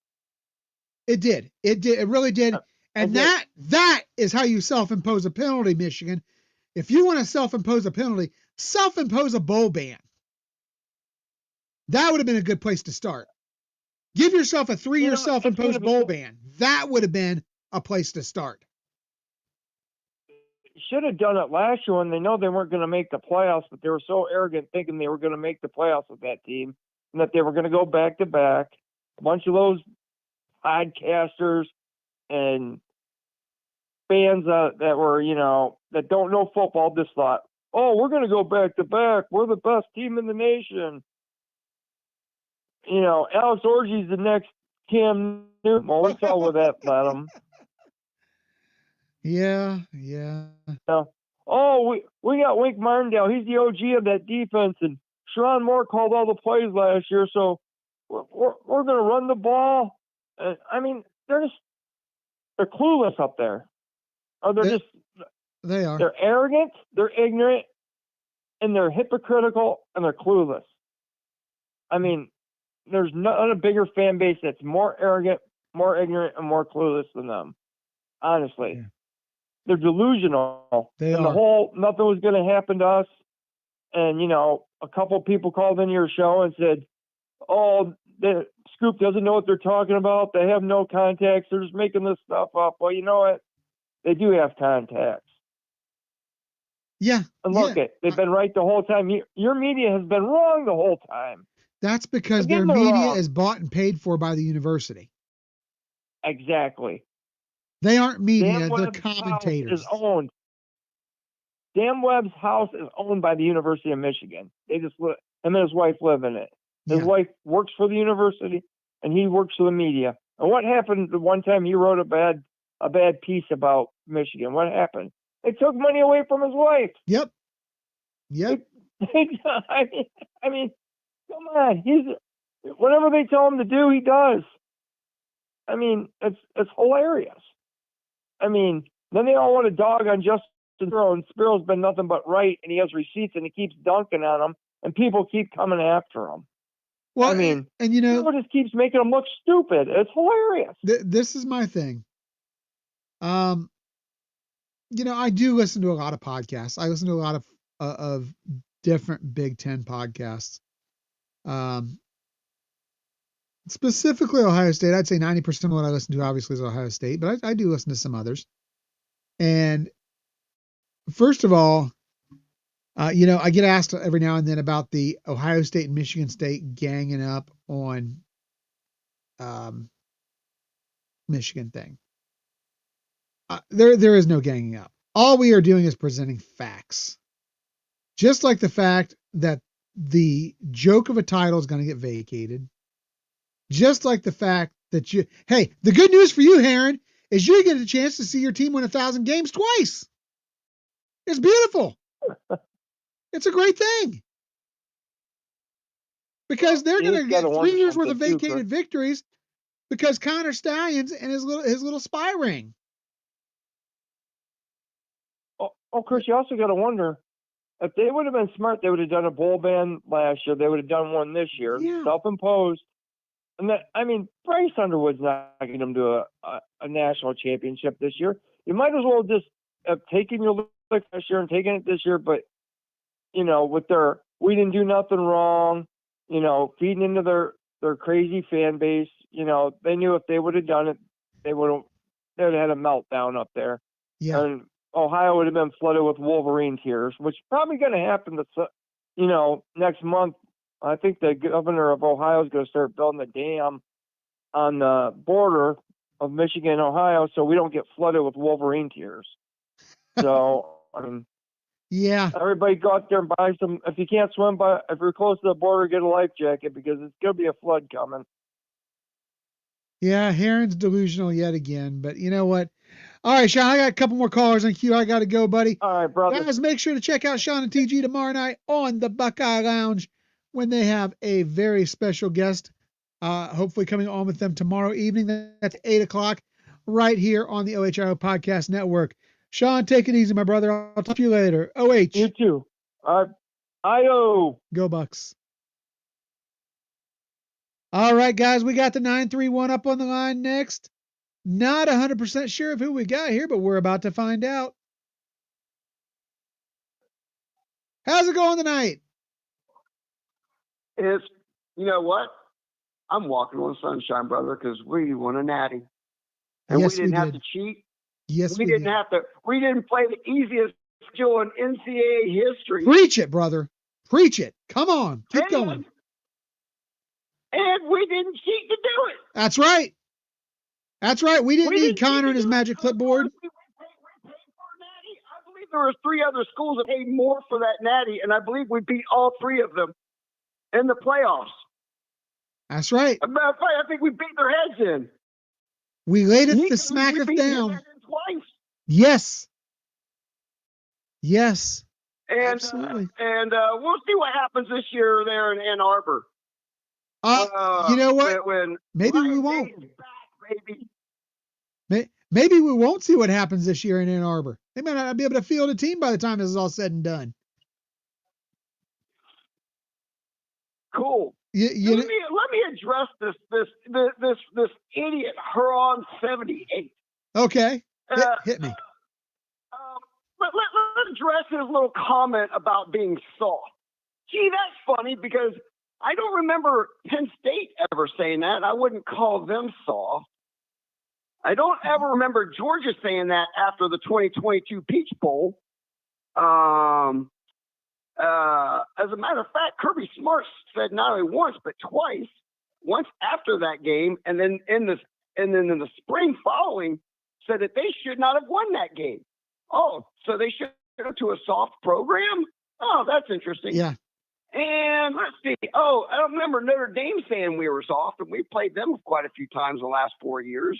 It did. It did. It really did. And that is how you self-impose a penalty, Michigan. If you want to self-impose a penalty, self-impose a bowl ban. That would have been a good place to start. Give yourself a 3-year self-imposed bowl ban. That would have been a place to start. Should have done it last year when they know they weren't going to make the playoffs, but they were so arrogant thinking they were going to make the playoffs with that team and that they were going to go back to back. A bunch of those podcasters and fans that were, that don't know football just thought, oh, we're going to go back to back. We're the best team in the nation. Alex Orgy's the next Cam Newton. Well, we saw where that led him. Yeah. Oh, we got Wink Martindale. He's the OG of that defense, and Sharon Moore called all the plays last year, so we're going to run the ball. I mean, they're clueless up there. Or they are. They're arrogant, they're ignorant, and they're hypocritical, and they're clueless. I mean, there's not a bigger fan base that's more arrogant, more ignorant, and more clueless than them. Honestly. Yeah. They're delusional. They are. The whole nothing was going to happen to us. And, a couple people called in your show and said, oh, the Scoop doesn't know what they're talking about. They have no contacts. They're just making this stuff up. Well, you know what? They do have contacts. Yeah. And look, they've been right the whole time. Your media has been wrong the whole time. That's because their media is bought and paid for by the university. Exactly. They aren't media, Dan they're Webb's commentators. Dan Webb's house is owned by the University of Michigan. Him and his wife live in it. His wife works for the university, and he works for the media. And what happened the one time he wrote a bad piece about Michigan? What happened? They took money away from his wife. Yep. I mean, come on. Whatever they tell him to do, he does. I mean, it's hilarious. I mean, then they all want to dog on Justin Spiro, and Spiro's been nothing but right, and he has receipts, and he keeps dunking on him, and people keep coming after him. Well, I mean, and it just keeps making him look stupid. It's hilarious. This is my thing. I do listen to a lot of podcasts. I listen to a lot of different Big Ten podcasts. Specifically Ohio State. I'd say 90% of what I listen to obviously is Ohio State, but I do listen to some others. And first of all, I get asked every now and then about the Ohio State and Michigan State ganging up on Michigan thing. There is no ganging up. All we are doing is presenting facts. Just like the fact that the joke of a title is going to get vacated. Just like the fact that the good news for you, Heron, is you get a chance to see your team win 1,000 games twice. It's beautiful. It's a great thing. Because they're going to get 3 years worth of vacated victories because Connor Stallions and his little spy ring. Oh, Chris, you also got to wonder, if they would have been smart, they would have done a bowl ban last year. They would have done one this year, self-imposed. And Bryce Underwood's not getting them to a national championship this year. You might as well just have taken your lick this year and taken it this year. But, with we didn't do nothing wrong, feeding into their crazy fan base, they knew if they would have done it, they would have had a meltdown up there. Yeah. And Ohio would have been flooded with Wolverine tears, which is probably going to happen next month. I think the governor of Ohio is going to start building a dam on the border of Michigan and Ohio so we don't get flooded with Wolverine tears. So, Yeah. Everybody go out there and buy some. If you can't swim, if you're close to the border, get a life jacket because it's going to be a flood coming. Yeah, Heron's delusional yet again, but you know what? All right, Sean, I got a couple more callers in queue. I got to go, buddy. All right, brother. Guys, make sure to check out Sean and TG tomorrow night on the Buckeye Lounge when they have a very special guest, hopefully coming on with them tomorrow evening. That's 8 o'clock right here on the OHIO Podcast Network. Sean, take it easy, my brother. I'll talk to you later. OH. You too. IO. Go Bucks. All right, guys, we got the 931 up on the line next. Not 100% sure of who we got here, but we're about to find out. How's it going tonight? You know what? I'm walking on sunshine, brother, because we won a natty. And Yes, we didn't we have did. to cheat. Yes, we didn't have to. We didn't play the easiest schedule in NCAA history. Preach it, brother. Preach it. Come on. Keep going. And we didn't cheat to do it. That's right. That's right. We didn't need Connor and his magic clipboard. We paid for a natty. I believe there were 3 other schools that paid more for that natty, and I believe we beat all 3 of them in the playoffs. That's right. As a matter of fact, I think we beat their heads in. We laid it We the smacketh beat down. their heads in twice. Yes. Yes. And Absolutely. We'll see what happens this year there in Ann Arbor. You know what? When Maybe we Ryan won't. Day is back, baby. Maybe we won't see what happens this year in Ann Arbor. They might not be able to field a team by the time this is all said and done. Cool. Let me address this idiot Huron 78. Okay. Hit me. Let's address his little comment about being soft. Gee, that's funny because I don't remember Penn State ever saying that. I wouldn't call them soft. I don't ever remember Georgia saying that after the 2022 Peach Bowl. As a matter of fact, Kirby Smart said not only once but twice. Once after that game, and then in the spring following, said that they should not have won that game. Oh, so they should go to a soft program? Oh, that's interesting. Yeah. And let's see. Oh, I don't remember Notre Dame saying we were soft, and we played them quite a few times in the last 4 years.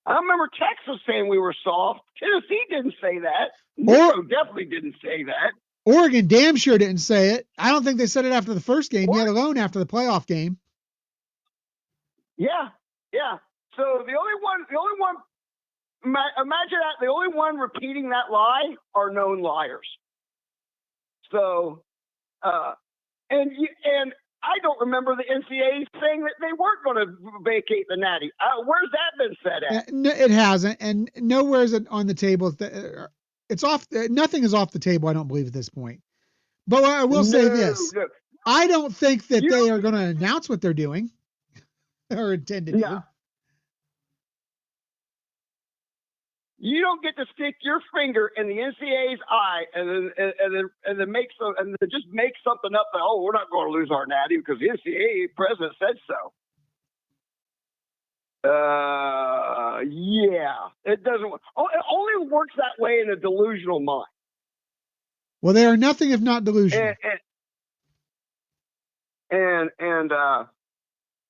I remember Texas saying we were soft. Tennessee didn't say that. Nico definitely didn't say that. Oregon damn sure didn't say it. I don't think they said it after the first game, yet alone after the playoff game. Yeah. So the only one, imagine that, the only one repeating that lie are known liars. So, and I don't remember the NCAA saying that they weren't going to vacate the natty. Where's that been said at? No, it hasn't, and nowhere is it on the table. It's off. Nothing is off the table. I don't believe at this point. But I will say this: I don't think that they are going to announce what they're doing or intend to do. You don't get to stick your finger in the NCAA's eye and then just make something up that, oh, we're not going to lose our natty because the NCAA president said so. Yeah, it doesn't. It only works that way in a delusional mind. Well, they are nothing if not delusional. And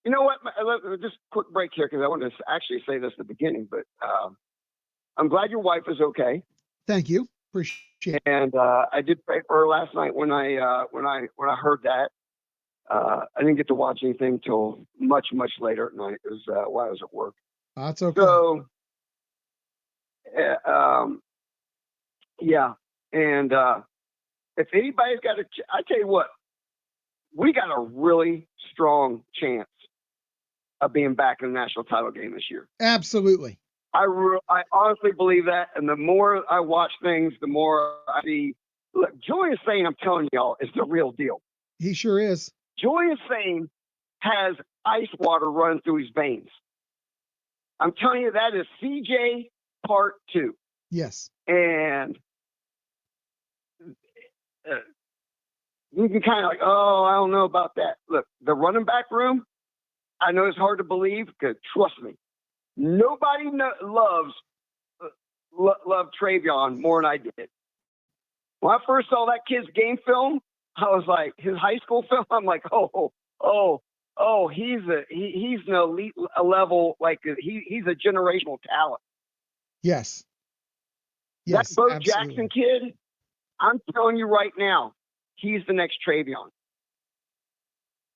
you know what? Just quick break here because I want to actually say this at the beginning, but I'm glad your wife is okay. Thank you. Appreciate it. And I did pray for her last night when I heard that. I didn't get to watch anything till much later at night. It was while I was at work. That's okay. So, yeah. And if anybody's got I tell you what, we got a really strong chance of being back in the national title game this year. Absolutely. I honestly believe that. And the more I watch things, the more I see. Look, Julius Sane, I'm telling y'all, is the real deal. He sure is. Julius Sane has ice water running through his veins. I'm telling you, that is CJ Part 2. Yes. And you can kind of like, oh, I don't know about that. Look, the running back room, I know it's hard to believe because trust me, nobody loved Travion more than I did. When I first saw that kid's game film, I was like, his high school film. I'm like, he's an elite level. Like he's a generational talent. Yes. That Yes. Bo Absolutely. Jackson kid, I'm telling you right now, he's the next Travion.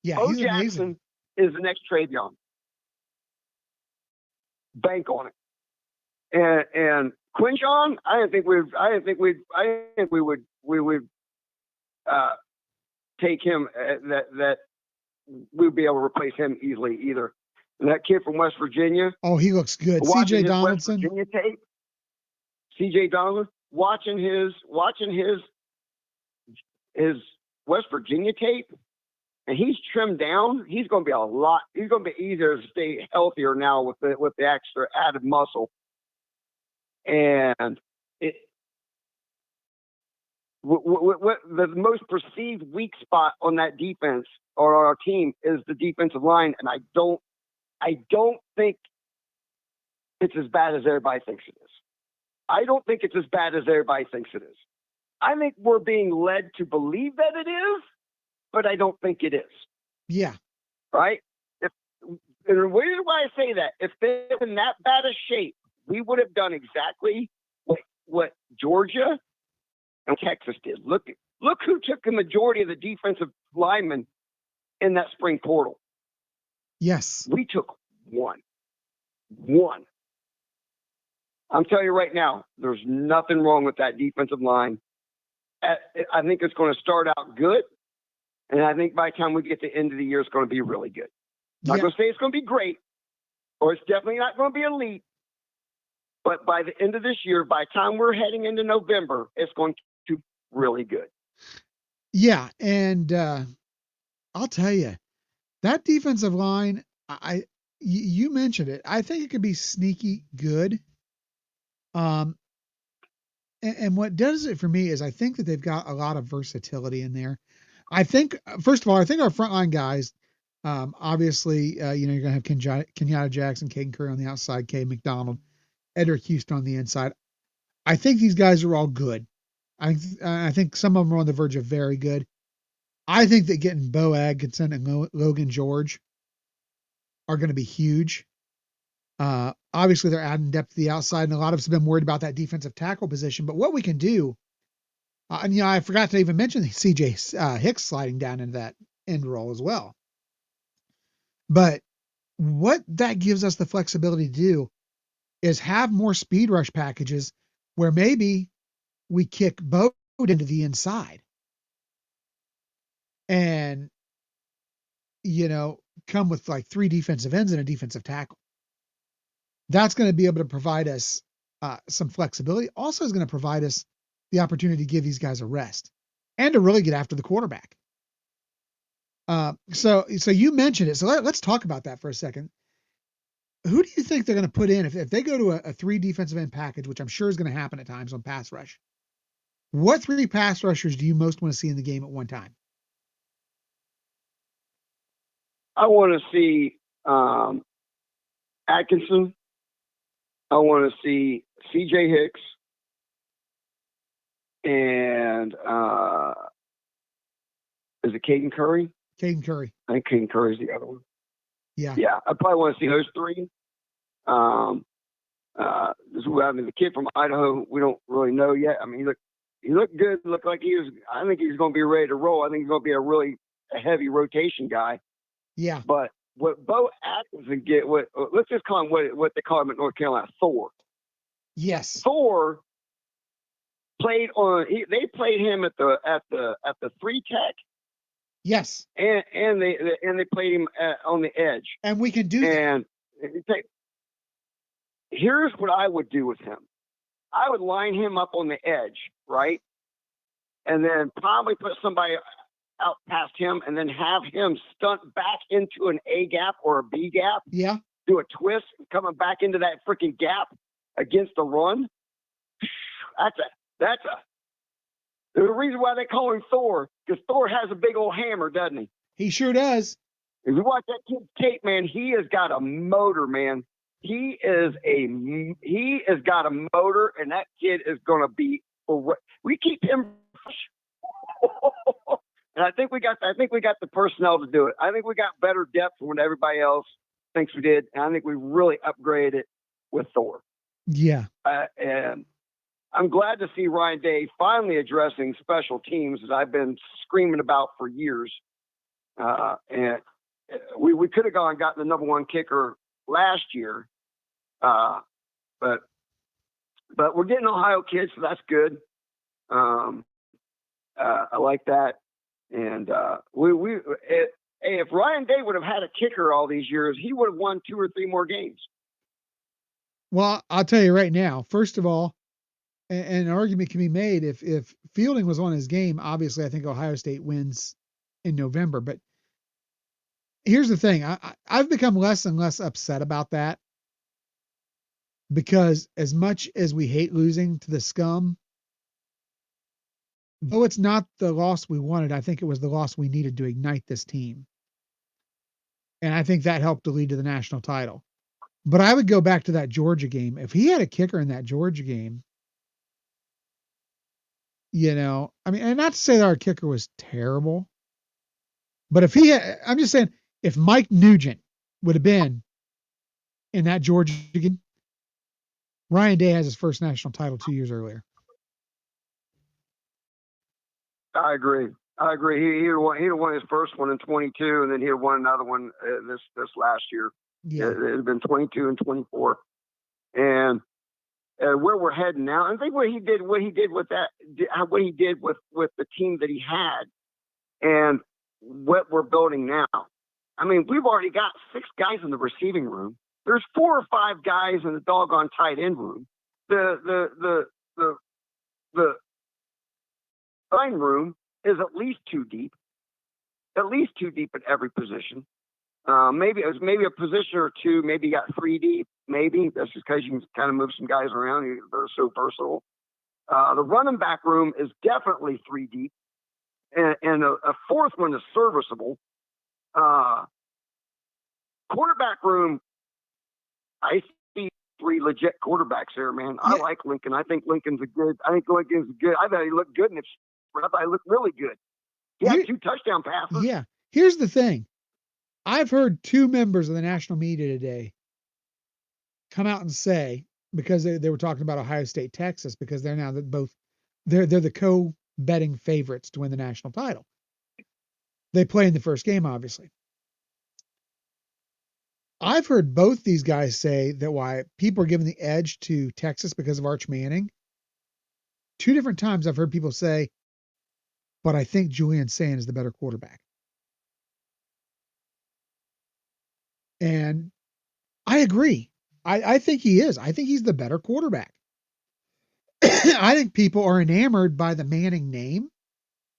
Yeah, Bo he's Jackson amazing. is the next Travion. Bank on it. And Quinjon, I didn't think we would take him that we'd be able to replace him easily either. And that kid from West Virginia. Oh, he looks good. Watching CJ his Donaldson. West Virginia tape. CJ Donaldson. Watching his West Virginia tape, and he's trimmed down. He's going to be easier to stay healthier now with the extra added muscle. And what the most perceived weak spot on that defense or our team is the defensive line, and I don't think it's as bad as everybody thinks it is. I don't think it's as bad as everybody thinks it is. I think we're being led to believe that it is, but I don't think it is. Yeah. Right? And the reason why I say that, if they're in that bad a shape, we would have done exactly what Georgia and Texas did. Look who took the majority of the defensive linemen in that spring portal. Yes. We took one. I'm telling you right now, there's nothing wrong with that defensive line. I think it's going to start out good, and I think by the time we get to the end of the year, it's going to be really good. Not going to say it's going to be great, or it's definitely not going to be elite, but by the end of this year, by the time we're heading into November, it's going to be really good. Yeah, and I'll tell you, that defensive line, you mentioned it. I think it could be sneaky good. And what does it for me is I think that they've got a lot of versatility in there. I think, first of all, I think our frontline guys, obviously, you're going to have Kenyatta Jackson, Caden Curry on the outside, Kay McDonald, Edric Houston on the inside. I think these guys are all good. I think some of them are on the verge of very good. I think that getting Bo Atkinson and Logan George are going to be huge. Obviously, they're adding depth to the outside, and a lot of us have been worried about that defensive tackle position. But what we can do, and I forgot to even mention CJ Hicks sliding down into that end role as well. But what that gives us the flexibility to do is have more speed rush packages where maybe we kick Bo into the inside and, come with like 3 defensive ends and a defensive tackle. That's going to be able to provide us some flexibility. Also is going to provide us the opportunity to give these guys a rest and to really get after the quarterback. So you mentioned it. So let's talk about that for a second. Who do you think they're going to put in if they go to a 3 defensive end package, which I'm sure is going to happen at times on pass rush? What 3 pass rushers do you most want to see in the game at one time? I want to see Atkinson. I want to see CJ Hicks. And is it Caden Curry? Caden Curry. I think Caden Curry's the other one. Yeah. Yeah, I probably want to see those 3. The kid from Idaho, we don't really know yet. I mean, he looked good. Looked like I think he's going to be ready to roll. I think he's going to be a heavy rotation guy. Yeah. But what Bo Atkinson let's just call him what they call him at North Carolina, Thor. Yes. Thor played they played him at the 3 tech. Yes. And they played him on the edge. And we can do that. And here's what I would do with him. I would line him up on the edge, right? And then probably put somebody out past him and then have him stunt back into an A gap or a B gap. Yeah. Do a twist coming back into that freaking gap against the run. That's the reason why they call him Thor, because Thor has a big old hammer, doesn't he? He sure does. If you watch that kid's tape, man, he has got a motor, man. He has got a motor, and that kid is going to be. We keep him And I think we got the personnel to do it. I think we got better depth than what everybody else thinks we did, and I think we really upgraded it with Thor. Yeah. And I'm glad to see Ryan Day finally addressing special teams that I've been screaming about for years. And we could have gone and gotten the number one kicker last year, but we're getting Ohio kids, so that's good. I like that. And if Ryan Day would have had a kicker all these years, he would have won 2 or 3 more games. Well, I'll tell you right now, first of all, an argument can be made if Fielding was on his game, obviously I think Ohio State wins in November. But here's the thing. I've become less and less upset about that, because as much as we hate losing to the scum, though it's not the loss we wanted, I think it was the loss we needed to ignite this team. And I think that helped to lead to the national title. But I would go back to that Georgia game. If he had a kicker in that Georgia game, I mean, and not to say that our kicker was terrible, but I'm just saying, if Mike Nugent would have been in that Georgia game, Ryan Day has his first national title 2 years earlier. I agree. He'd won his first one in 22, and then he'd won another one this last year. Yeah. It had been 22 and 24. And where we're heading now, I think what he did with the team that he had, and what we're building now. I mean, we've already got 6 guys in the receiving room. There's 4 or 5 guys in the doggone tight end room. The line room is at least 2 deep. At every position. Maybe a position or 2. Maybe you got 3 deep. Maybe that's just because you can kind of move some guys around. They're so versatile. The running back room is definitely 3 deep, and a 4th one is serviceable. Quarterback room, I see 3 legit quarterbacks there, man. I like Lincoln. I think Lincoln's good. I thought he looked good, and I thought he looked really good. He had 2 touchdown passes. Yeah. Here's the thing. I've heard 2 members of the national media today come out and say, because they were talking about Ohio State, Texas, because they're now they're the co-betting favorites to win the national title. They play in the first game, obviously. I've heard both these guys say that why people are giving the edge to Texas because of Arch Manning. 2 different times I've heard people say, but I think Julian Sayin is the better quarterback. And I agree. I think he is. I think he's the better quarterback. I think people are enamored by the Manning name.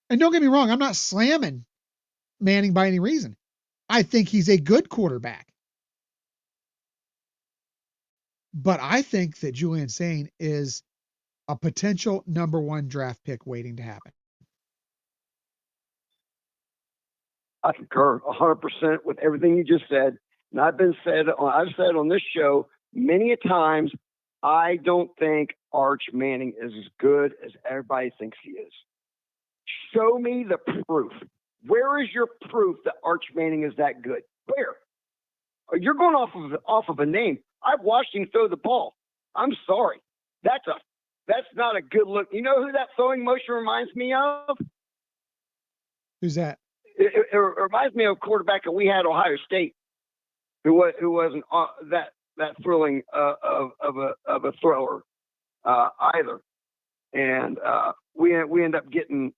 And don't get me wrong, I'm not slamming Manning by any reason. I think he's a good quarterback. But I think that Julian Sayin is a potential number 1 draft pick waiting to happen. I concur 100% with everything you just said. And I've said on this show many a times, I don't think Arch Manning is as good as everybody thinks he is. Show me the proof. Where is your proof that Arch Manning is that good? Where? You're going off of a name. I've watched him throw the ball. I'm sorry. That's not a good look. You know who that throwing motion reminds me of? Who's that? It reminds me of a quarterback that we had at Ohio State, who wasn't that thrilling of a thrower either, and we end up getting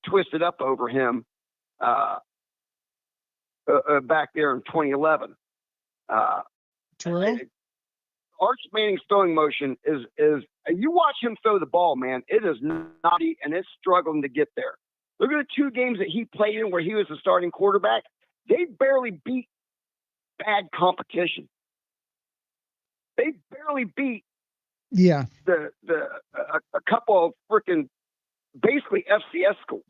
twisted up over him back there in 2011. Terrell? Arch Manning's throwing motion is you watch him throw the ball, man. It is naughty and it's struggling to get there. Look at the 2 games that he played in where he was the starting quarterback. They barely beat bad competition. They barely beat a couple of freaking basically FCS schools.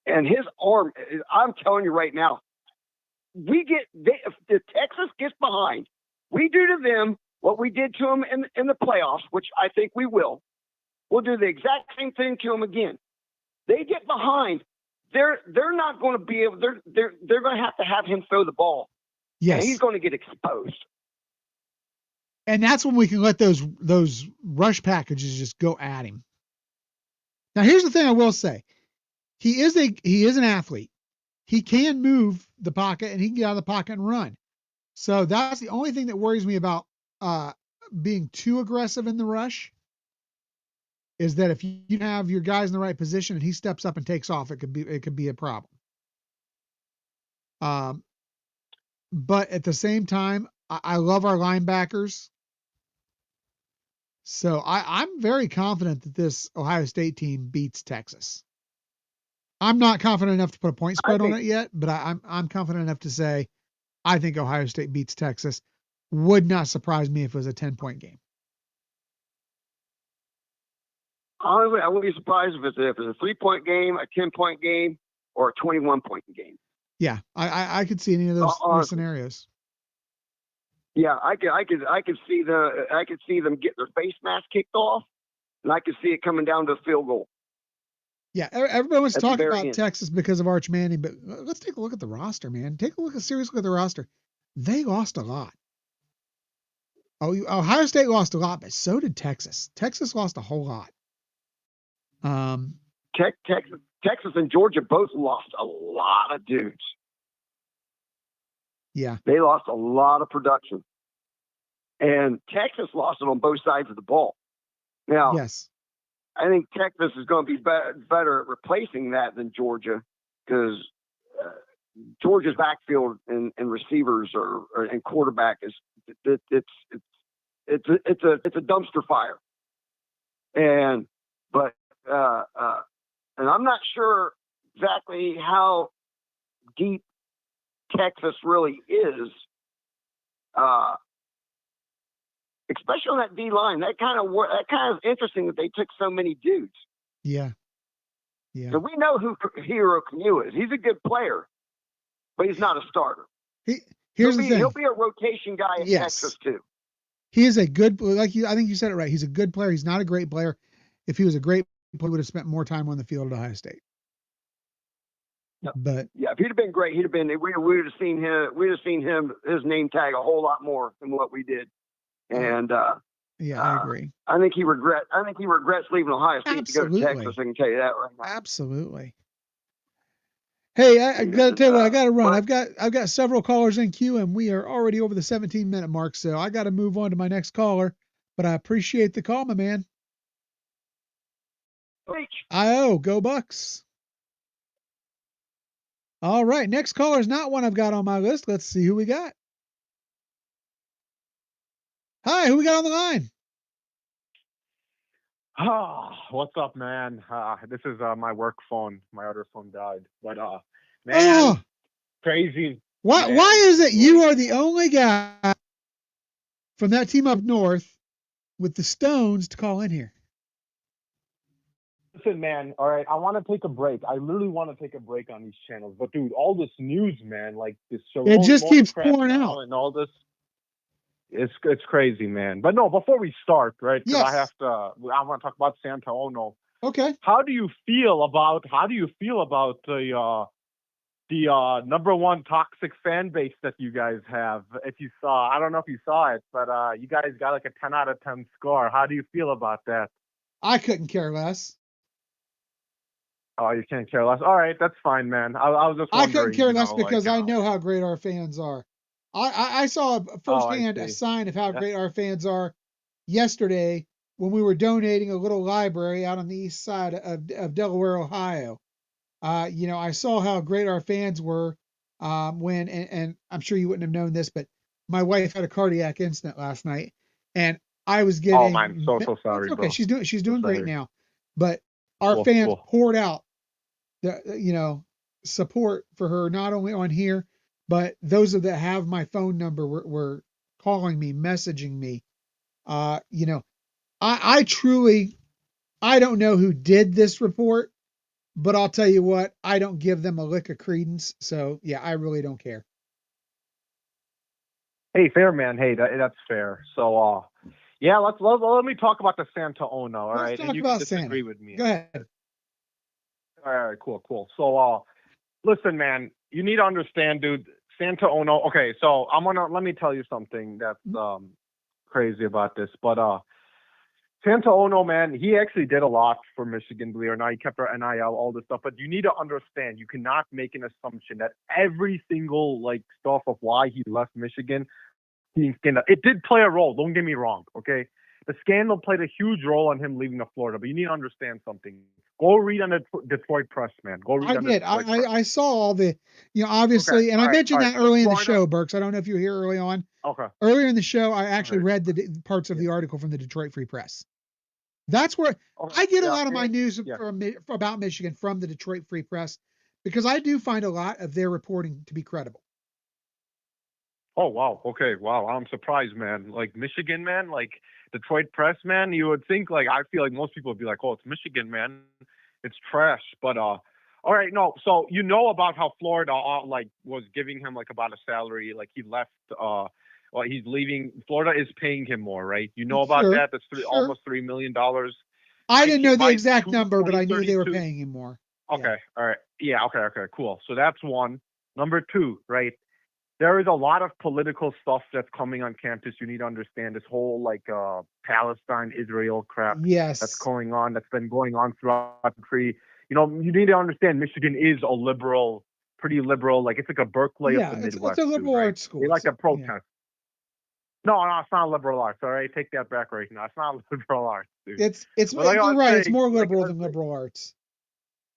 And his arm, I'm telling you right now, if the Texas gets behind, we do to them what we did to them in the playoffs, which I think we will. will do the exact same thing to him again. They get behind. They're not going to be able. They're going to have him throw the ball. Yes. And he's going to get exposed. And that's when we can let those rush packages just go at him. Now, here's the thing I will say. He is an athlete. He can move the pocket and he can get out of the pocket and run. So that's the only thing that worries me about being too aggressive in the rush, is that if you have your guys in the right position and he steps up and takes off, it could be a problem. But at the same time, I love our linebackers. So I'm very confident that this Ohio State team beats Texas. I'm not confident enough to put a point spread on it yet, but I'm confident enough to say I think Ohio State beats Texas. Would not surprise me if it was a 10-point game. Honestly, I wouldn't be surprised if it's a 3-point game, a 10-point game, or a 21-point game. Yeah, I could see any of those scenarios. Yeah, I could see them get their face mask kicked off, and I could see it coming down to a field goal. Yeah, everybody wants to talk about Texas because of Arch Manning, but let's take a look at the roster, man. Take a serious look at the roster. They lost a lot. Ohio State lost a lot, but so did Texas. Texas lost a whole lot. Texas and Georgia both lost a lot of dudes. Yeah. They lost a lot of production. And Texas lost it on both sides of the ball. Now, yes, I think Texas is going to be better at replacing that than Georgia, because Georgia's backfield and receivers and quarterback is it's a dumpster fire. And I'm not sure exactly how deep Texas really is, especially on that D line. That kind of interesting that they took so many dudes. Yeah. Yeah. So we know who Hero Kanu is. He's a good player, but he's not a starter. He'll be a rotation guy at Texas too. He is a good, I think you said it right. He's a good player. He's not a great player. If he was a great player, he would have spent more time on the field at Ohio State. Yep. But yeah, if he'd have been great, we would have seen him, his name tag a whole lot more than what we did. And yeah, I agree. I think he regrets leaving Ohio State to go to Texas. I can tell you that right now. Absolutely. Hey, I got to tell you what, I got to run. I've got several callers in queue, and we are already over the 17-minute mark, so I got to move on to my next caller. But I appreciate the call, my man. Go Bucks. All right, next caller is not one I've got on my list. Let's see who we got. Hi, who we got on the line? What's up, man? This is my work phone. My other phone died, but man, crazy. Why is it you are the only guy from that team up north with the Stones to call in here? Listen, man. All right, I want to take a break. I literally want to take a break on these channels, but dude, all this news, man, like this show, it just keeps pouring out, and all this. It's crazy, man. But no, before we start, right? Because yes. I want to talk about Santa Ono. Okay. How do you feel about the number one toxic fan base that you guys have? If you saw, I don't know if you saw it, but you guys got like a 10 out of 10 score. How do you feel about that? I couldn't care less. Oh, you can't care less. All right, that's fine, man. I was just wondering. I couldn't care less because I know how great our fans are. I saw firsthand a sign of how great our fans are yesterday when we were donating a little library out on the east side of Delaware, Ohio. I saw how great our fans were when, and I'm sure you wouldn't have known this, but my wife had a cardiac incident last night, and I was getting. Oh, man, so sorry. It's okay, bro. she's doing great now, but our fans poured out the support for her, not only on here, but those that have my phone number were calling me, messaging me. I truly, I don't know who did this report, but I'll tell you what, I don't give them a lick of credence. So yeah, I really don't care. Hey, fair, man. Hey, that's fair. So, Yeah, let me talk about the Santa Ono, all Let's right? talk And you can about disagree Santa. with me. Go ahead. All right, cool. So, listen, man, you need to understand, dude. Santa Ono. Okay, so let me tell you something that's crazy about this, but Santa Ono, man, he actually did a lot for Michigan, believe it or not. He kept our NIL, all this stuff. But you need to understand, you cannot make an assumption that every single like stuff of why he left Michigan being scandal. It did play a role. Don't get me wrong. Okay, the scandal played a huge role on him leaving to Florida. But you need to understand something. Go read on the Detroit Press, man. Go read I on the did. Detroit Press. I saw all the, Okay. obviously, and I All mentioned right. that early in the Florida. show, Burks. I don't know if you were here early on. Okay. Earlier in the show, I actually Okay. read the parts of the article from the Detroit Free Press. That's where Okay. I get a Yeah. lot of my news Yeah. about Michigan from the Detroit Free Press, because I do find a lot of their reporting to be credible. Oh wow. Okay. Wow. I'm surprised, man. Like Michigan, man. Like Detroit Press, man. You would think like I feel like most people would be like, oh, it's Michigan, man. It's trash. But all right. No. So you know about how Florida like was giving him like about a salary. Like he left. Well, he's leaving. Florida is paying him more, right? You know about Sure, that? That's sure. almost $3 million. I didn't know the By exact number, but I knew they were 2032. paying him more. Okay. Yeah. All right. Yeah. Okay. Cool. So that's one. Number two, right? There is a lot of political stuff that's coming on campus. You need to understand this whole like Palestine, Israel crap that's Yes. going on. That's been going on throughout the country. You know, you need to understand Michigan is a liberal, pretty liberal. Like it's like a Berkeley of Yeah, the it's Midwest, a dude, liberal right? arts school. They like to Yeah. protest. No, it's not liberal arts. All right, take that back right now. It's not liberal arts, dude. It's But like I you're was right. It's saying, more like, liberal than liberal arts.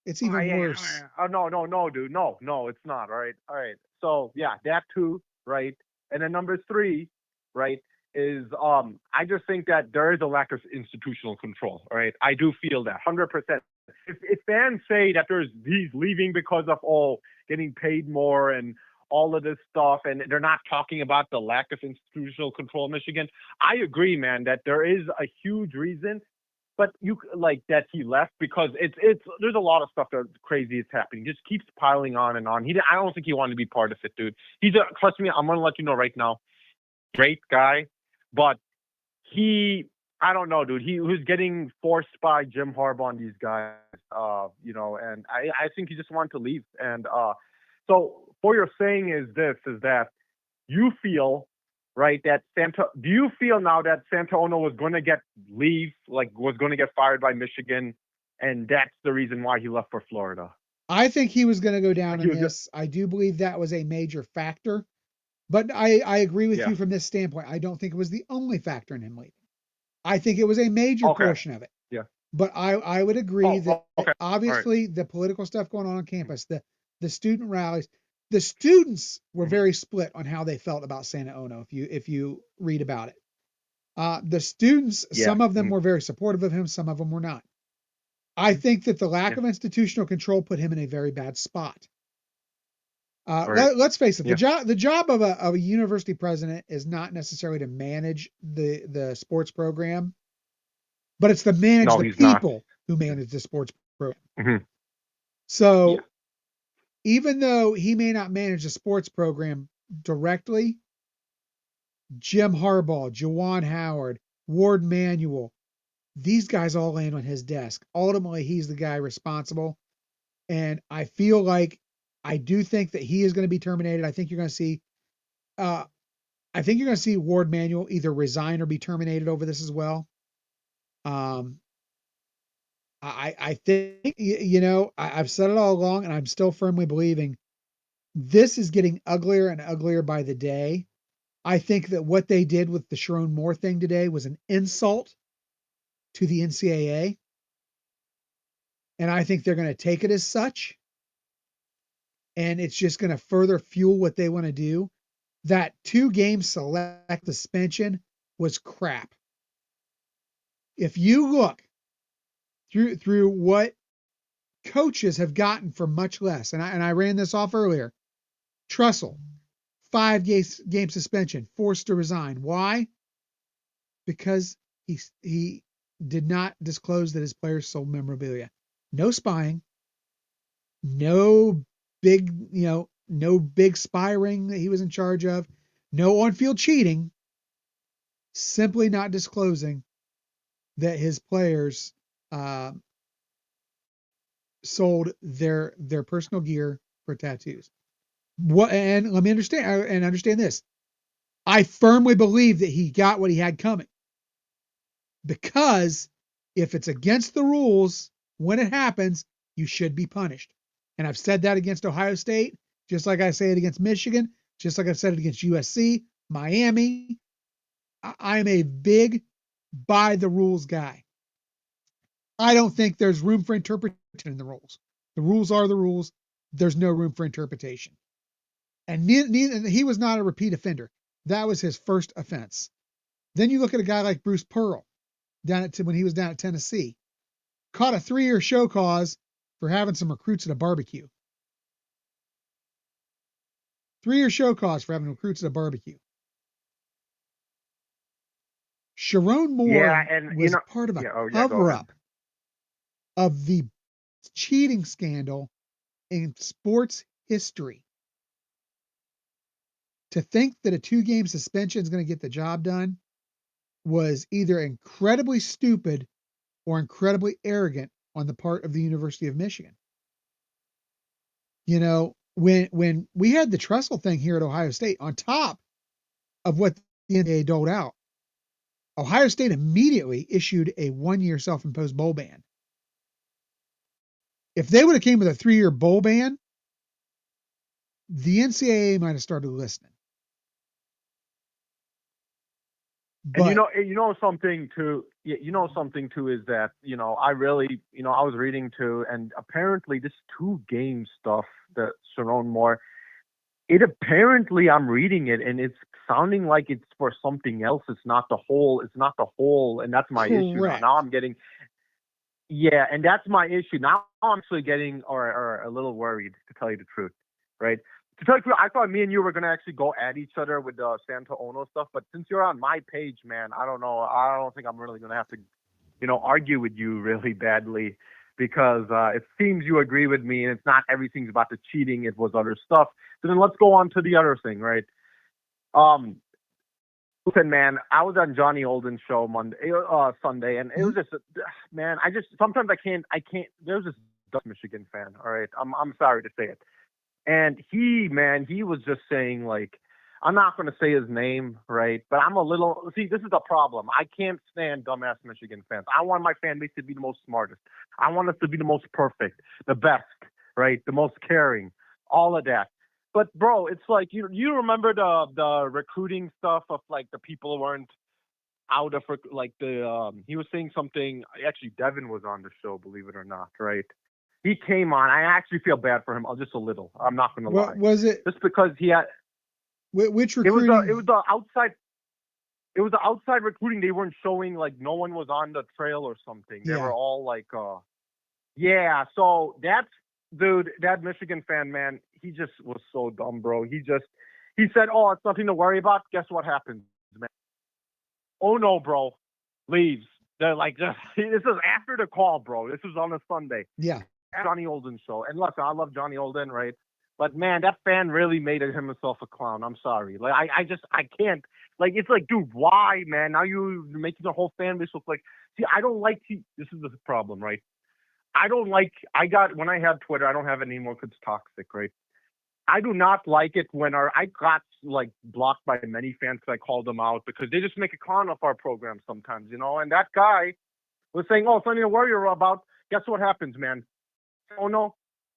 It's even worse. no, dude. No, it's not. All right. So yeah, that too, right? And then number three, right, is I just think that there is a lack of institutional control. All right, I do feel that 100%. If fans say that he's leaving because of getting paid more and all of this stuff, and they're not talking about the lack of institutional control in Michigan, I agree, man, that there is a huge reason. But you like that he left because it's there's a lot of stuff that's crazy is happening. He just keeps piling on and on. I don't think he wanted to be part of it, dude. Trust me, I'm gonna let you know right now. Great guy, but I don't know, dude. He was getting forced by Jim Harbaugh and these guys, and I think he just wanted to leave. And so what you're saying is that you feel right that do you feel now that Santa Ono was going to was going to get fired by Michigan, and that's the reason why he left for Florida? I think he was going to go down Like in this. I do believe that was a major factor, but I agree with you from this standpoint. I don't think it was the only factor in him leaving. I think it was a major portion of it. Yeah. But I would agree that obviously right. the political stuff going on campus, the student rallies, the students were very split on how they felt about Santa Ono. If you read about it, the students, some of them were very supportive of him, some of them were not. I think that the lack of institutional control put him in a very bad spot. Let's face it, the job of a university president is not necessarily to manage the sports program, but it's to manage the people who manage the sports program. Mm-hmm. So even though he may not manage the sports program directly, Jim Harbaugh, Juwan Howard, Ward Manuel, these guys all land on his desk. Ultimately, he's the guy responsible. And I feel like I do think that he is going to be terminated. I think you're going to see Ward Manuel either resign or be terminated over this as well. I think, I've said it all along, and I'm still firmly believing this is getting uglier and uglier by the day. I think that what they did with the Sharon Moore thing today was an insult to the NCAA. And I think they're going to take it as such. And it's just going to further fuel what they want to do. That 2-game select suspension was crap. If you look through what coaches have gotten for much less, and I ran this off earlier, Trussell, 5-game suspension, forced to resign. Why? Because he did not disclose that his players sold memorabilia. No spying, no big spy ring that he was in charge of, no on-field cheating. simply not disclosing that his players sold their personal gear for tattoos. And let me understand this. I firmly believe that he got what he had coming, because if it's against the rules when it happens, you should be punished. And I've said that against Ohio State, just like I say it against Michigan, just like I've said it against USC, Miami. I am a big by the rules guy. I don't think there's room for interpretation in the rules. The rules are the rules. There's no room for interpretation. And he was not a repeat offender. That was his first offense. Then you look at a guy like Bruce Pearl when he was down at Tennessee, caught a 3-year show cause for having some recruits at a barbecue. 3-year show cause for having recruits at a barbecue. Sharon Moore was part of a cover-up of the cheating scandal in sports history. To think that a 2-game suspension is going to get the job done was either incredibly stupid or incredibly arrogant on the part of the University of Michigan. You know, when we had the Tressel thing here at Ohio State, on top of what the NCAA doled out, Ohio State immediately issued a 1-year self-imposed bowl ban. If they would have came with a 3-year bowl ban, the NCAA might have started listening. But, and you know something too is that, I really, I was reading too, and apparently this 2-game stuff that Sharon Moore, I'm reading it and it's sounding like it's for something else. It's not the whole, and that's my issue. Now I'm getting, and that's my issue. Now I'm actually getting or a little worried, to tell you the truth, right? To tell you the truth, I thought me and you were going to actually go at each other with the Santa Ono stuff, but since you're on my page, man, I don't know. I don't think I'm really going to have to, argue with you really badly, because it seems you agree with me, and it's not everything's about the cheating. It was other stuff. So then let's go on to the other thing, right? Listen, man, I was on Johnny Olden's show Sunday, and it was just, man, sometimes I can't, there's this Michigan fan, all right? I'm sorry to say it. And he was just saying, like, I'm not going to say his name, right? But this is the problem. I can't stand dumbass Michigan fans. I want my fan base to be the most smartest. I want us to be the most perfect, the best, right? The most caring, all of that. But, bro, it's like, you remember the recruiting stuff of, like, the people weren't out of, like, he was saying something. Actually, Devin was on the show, believe it or not, right? He came on. I actually feel bad for him, just a little. I'm not going to lie. What was it? Just because he had. Which recruiting? It was the outside. It was the outside recruiting. They weren't showing, like, no one was on the trail or something. They were all like, yeah. So that Michigan fan, man, he just was so dumb, bro. He said, oh, it's nothing to worry about. Guess what happens, man? Oh no, bro, leaves. They're like, this is after the call, bro. This was on a Sunday. Yeah. Johnny Olden show. And look, I love Johnny Olden, right? But man, that fan really made himself a clown. I'm sorry. Like I can't. Like, it's like, dude, why, man? Now you're making the whole fan base look like. See, I don't like. This is the problem, right? When I have Twitter, I don't have it anymore because it's toxic, right? I do not like it when I got, like, blocked by many fans because I called them out because they just make a clown of our program sometimes, And that guy was saying, oh, something to worry about. Guess what happens, man? Oh no,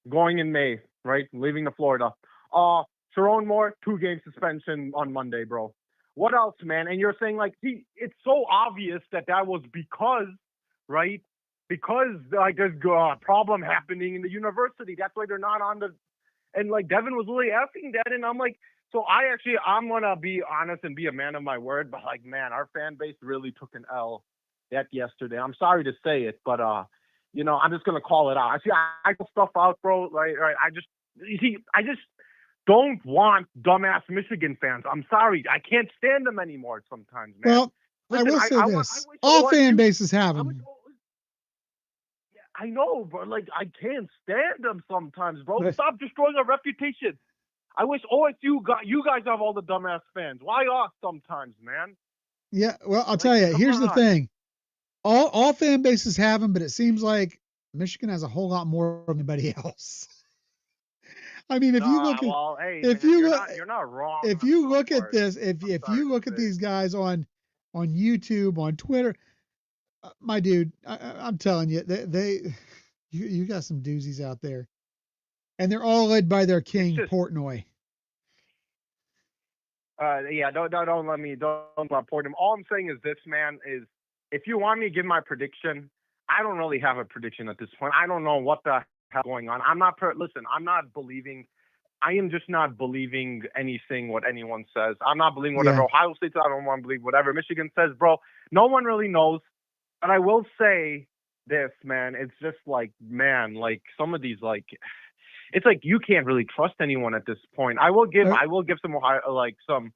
going in May, right? Leaving to Florida. Sharon Moore, 2-game suspension on Monday, bro. What else, man? And you're saying, like, see, it's so obvious that was because, right? Because, like, there's a problem happening in the university. That's why they're not on the. And, like, Devin was really asking that, and I'm like, so I'm gonna be honest and be a man of my word, but, like, man, our fan base really took an L that yesterday. I'm sorry to say it, but I'm just gonna call it out. I call stuff out, bro. Right. I just don't want dumbass Michigan fans. I'm sorry, I can't stand them anymore sometimes, man. Well, listen, I will say this: all fan bases have them. I know, but, like, I can't stand them sometimes, bro. Stop destroying our reputation. I wish OSU you guys have all the dumbass fans. Why us sometimes, man? Yeah, well, I'll Like, tell you. come Here's the on. thing: all fan bases have them, but it seems like Michigan has a whole lot more than anybody else. I mean, if you Nah, look at well, hey, if man, you you're look not wrong if on you some look at parts. this, I'm if sorry you to look at say. these guys on YouTube, on Twitter, my dude, I'm telling you, you got some doozies out there, and they're all led by their It's king just, Portnoy. yeah, don't let me don't report him. All I'm saying is this, man, is if you want me to give my prediction, I don't really have a prediction at this point. I don't know what the hell going on. Listen, I'm not believing. I am just not believing anything what anyone says. I'm not believing whatever Yeah. Ohio State says. I don't want to believe whatever Michigan says, bro. No one really knows. But I will say this, man. It's just like, man, like some of these, like, it's like you can't really trust anyone at this point. I will give some Ohio, like some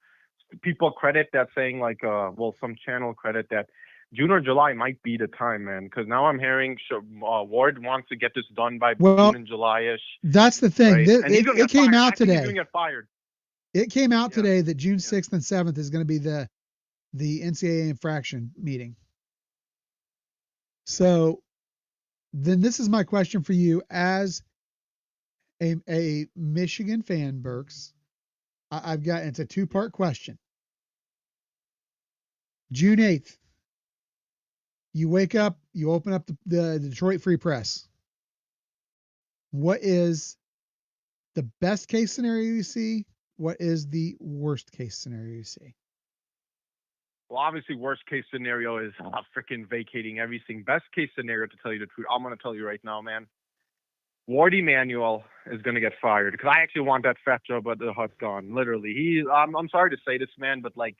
people credit that saying like, well, some channel credit that June or July might be the time, man. Because now I'm hearing Ward wants to get this done by Well, June and July-ish. that's the thing. Right, and he's gonna It get came fired. out I think he's today. gonna get fired. It came out Yeah. today that June Yeah. 6th and 7th is going to be the NCAA infraction meeting. So then this is my question for you as a Michigan fan, Burks. I've got, it's a two-part question. June 8th, you wake up, you open up the Detroit Free Press. What is the best case scenario you see? What is the worst case scenario you see? Well, obviously, worst case scenario is freaking vacating everything. Best case scenario, to tell you the truth, I'm going to tell you right now, man. Ward Emanuel is going to get fired because I actually want that fat job, but the hut's gone. Literally, I'm sorry to say this, man, but like,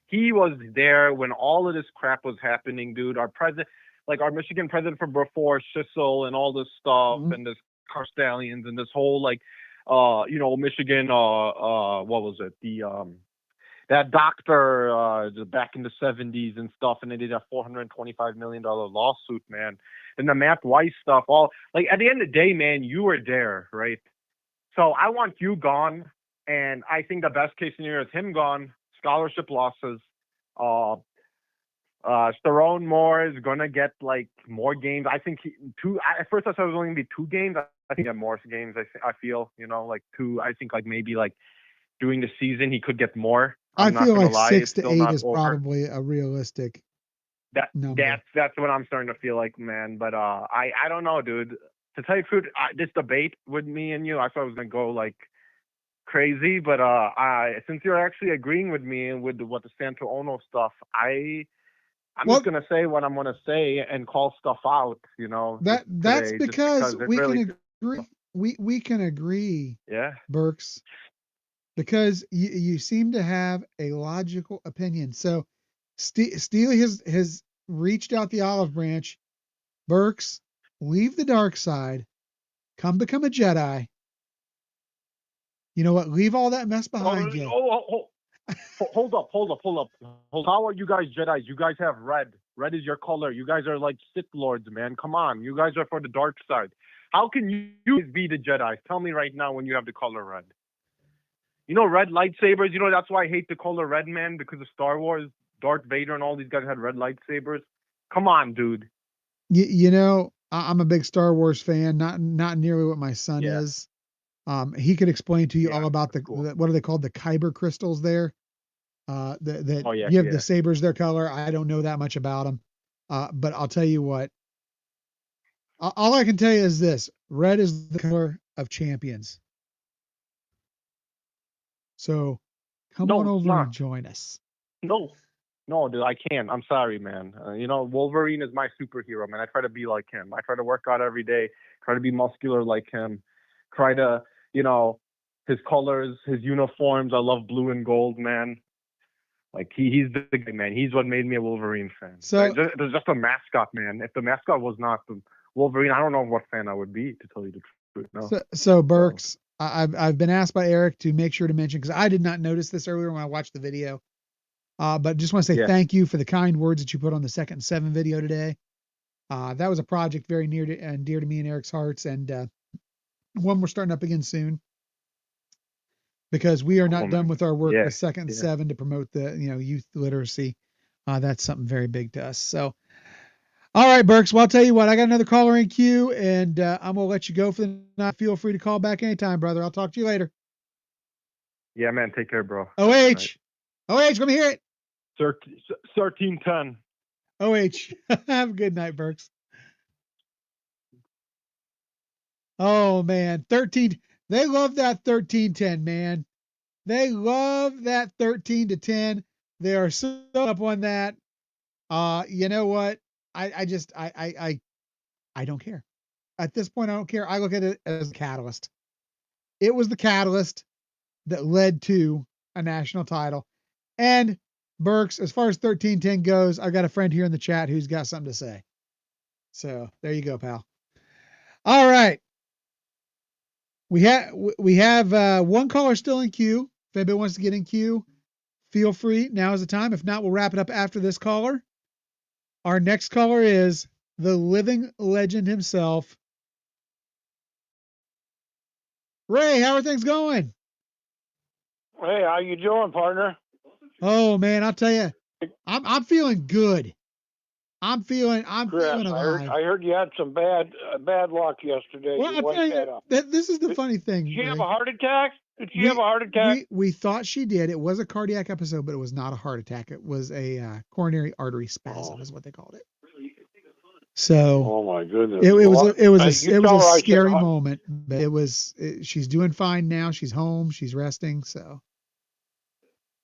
he was there when all of this crap was happening, dude. Our president, like our Michigan president from before, Schissel, and all this stuff, and this car stallions, and this whole like, Michigan, what was it? That doctor back in the 70s and stuff, and they did a $425 million lawsuit, man. And the Matt Weiss stuff, all like at the end of the day, man, you were there, right? So I want you gone, and I think the best case scenario is him gone, scholarship losses. Sterone Moore is gonna get like more games. I think at first I thought it was only gonna be 2 games. I think he had more games. I feel, like 2. I think like maybe like during the season he could get more. I feel like lie, 6 to still 8 not is over. probably a realistic number. That's what I'm starting to feel like, man. But I don't know, dude. To tell you the truth, this debate with me and you, I thought it was gonna go like crazy, but since you're actually agreeing with me and with what the Santo Ono stuff, I'm just gonna say what I'm gonna say and call stuff out. That's because we really can agree. We can agree. Yeah. Burks, because you seem to have a logical opinion. So Steely has reached out the olive branch. Burks, leave the dark side, come become a Jedi. You know what? Leave all that mess behind you. Hold up. How are you guys Jedis? You guys have red. Red is your color. You guys are like Sith Lords, man. Come on. You guys are for the dark side. How can you be the Jedi? Tell me right now when you have the color red. Red lightsabers. That's why I hate the color red, man, because of Star Wars. Darth Vader and all these guys had red lightsabers. Come on, dude. I'm a big Star Wars fan, not nearly what my son is. He could explain to you all about the what are they called? The Kyber crystals there. Give the sabers their color. I don't know that much about them. But I'll tell you what. All I can tell you is this: red is the color of champions. So come on over and join us. No, dude, I can't. I'm sorry, man. Wolverine is my superhero, man. I try to be like him. I try to work out every day. Try to be muscular like him. Try to, his colors, his uniforms. I love blue and gold, man. Like he's the guy, man. He's what made me a Wolverine fan. So there's just a mascot, man. If the mascot was not the Wolverine, I don't know what fan I would be, to tell you the truth. No. So Burks, I've been asked by Eric to make sure to mention, because I did not notice this earlier when I watched the video. But just want to say thank you for the kind words that you put on the 2nd and 7 video today. That was a project very near and dear to me and Eric's hearts, and one we're starting up again soon, because we are not done with our work with 2nd and 7 to promote the youth literacy. that's something very big to us. So, all right, Burks. Well, I'll tell you what, I got another caller in queue, and I'm going to let you go for the night. Feel free to call back anytime, brother. I'll talk to you later. Yeah, man. Take care, bro. OH. OH, let me hear it. 1310. OH. Have a good night, Burks. Oh, man. 13. They love that 13-10, man. They love that 13-10. They are so up on that. You know what? I don't care. At this point, I don't care. I look at it as a catalyst. It was the catalyst that led to a national title. And Burks, as far as 13-10 goes, I've got a friend here in the chat who's got something to say. So there you go, pal. All right. We have one caller still in queue. If anybody wants to get in queue, feel free. Now is the time. If not, we'll wrap it up after this caller. Our next caller is the living legend himself. Ray, how are things going? Hey, how you doing, partner? Oh man, I'll tell you, I'm feeling good. I'm feeling Chris, alive. I heard you had some bad luck yesterday. Well, Your I'll tell wife had you, this is the funny thing. Did she have Ray. a heart attack? Did she have a heart attack? We thought she did. It was a cardiac episode, but it was not a heart attack. It was a coronary artery spasm, is what they called it. So, oh my goodness, it was a scary said, moment, but she's doing fine now. She's home. She's resting. So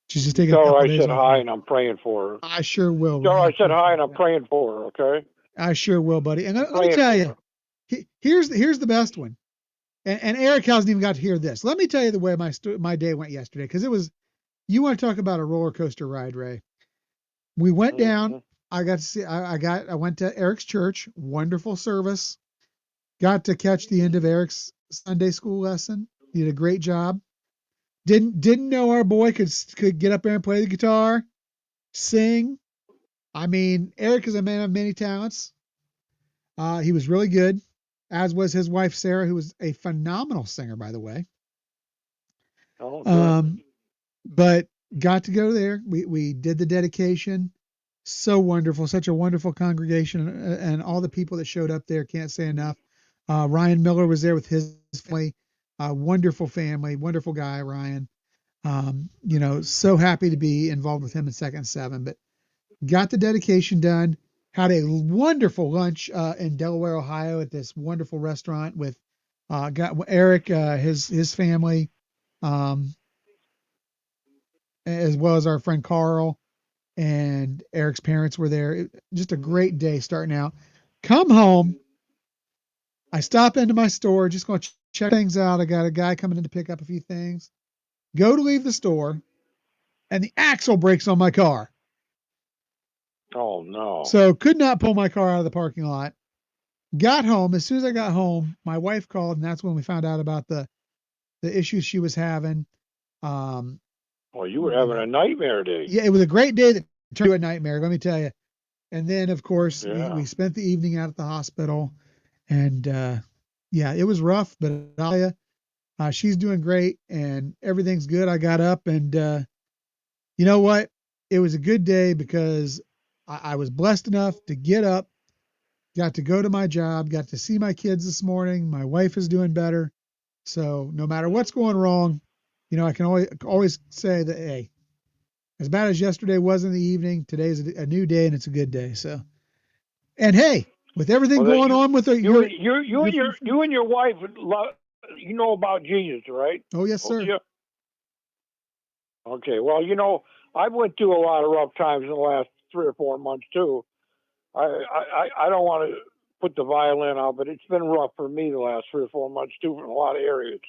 she's just taking a couple I days said off. hi and I'm praying for her. I sure will. Tell her I said hi and I'm praying for her. Okay. I sure will, buddy. And let me tell you, here's the best one. And Eric hasn't even got to hear this. Let me tell you the way my day went yesterday, because it was. You want to talk about a roller coaster ride, Ray? We went down. I got to see. I went to Eric's church. Wonderful service. Got to catch the end of Eric's Sunday school lesson. He did a great job. Didn't know our boy could get up there and play the guitar, sing. I mean, Eric is a man of many talents. He was really good, as was his wife Sarah, who was a phenomenal singer, by the way. But got to go there. We did the dedication. So wonderful, such a wonderful congregation, and all the people that showed up there, can't say enough. Ryan Miller was there with his family. Wonderful family, wonderful guy, Ryan. So happy to be involved with him in Second Seven. But got the dedication done. Had a wonderful lunch in Delaware, Ohio, at this wonderful restaurant with got Eric, his family, as well as our friend Carl, and Eric's parents were there. Just a great day starting out. Come home. I stop into my store, just going to check things out. I got a guy coming in to pick up a few things. Go to leave the store, and the axle breaks on my car. Oh, no. So could not pull my car out of the parking lot. Got home. As soon as I got home, my wife called, and that's when we found out about the issues she was having. Well, you were having a nightmare day. Yeah, it was a great day that turned into a nightmare, let me tell you. And then, of course, we spent the evening out at the hospital. And, it was rough, but I'll tell you, she's doing great and everything's good. I got up and, you know what? It was a good day because I was blessed enough to get up, got to go to my job, got to see my kids this morning. My wife is doing better. So no matter what's going wrong, I can always say that, hey, as bad as yesterday was in the evening, today's a new day and it's a good day. So, and hey, with everything going on with you and your wife, you know about Jesus, right? Oh yes, sir. Yeah. Okay. Well, I went through a lot of rough times in the last 3 or 4 months too. I don't want to put the violin out, but it's been rough for me the last 3 or 4 months too, in a lot of areas.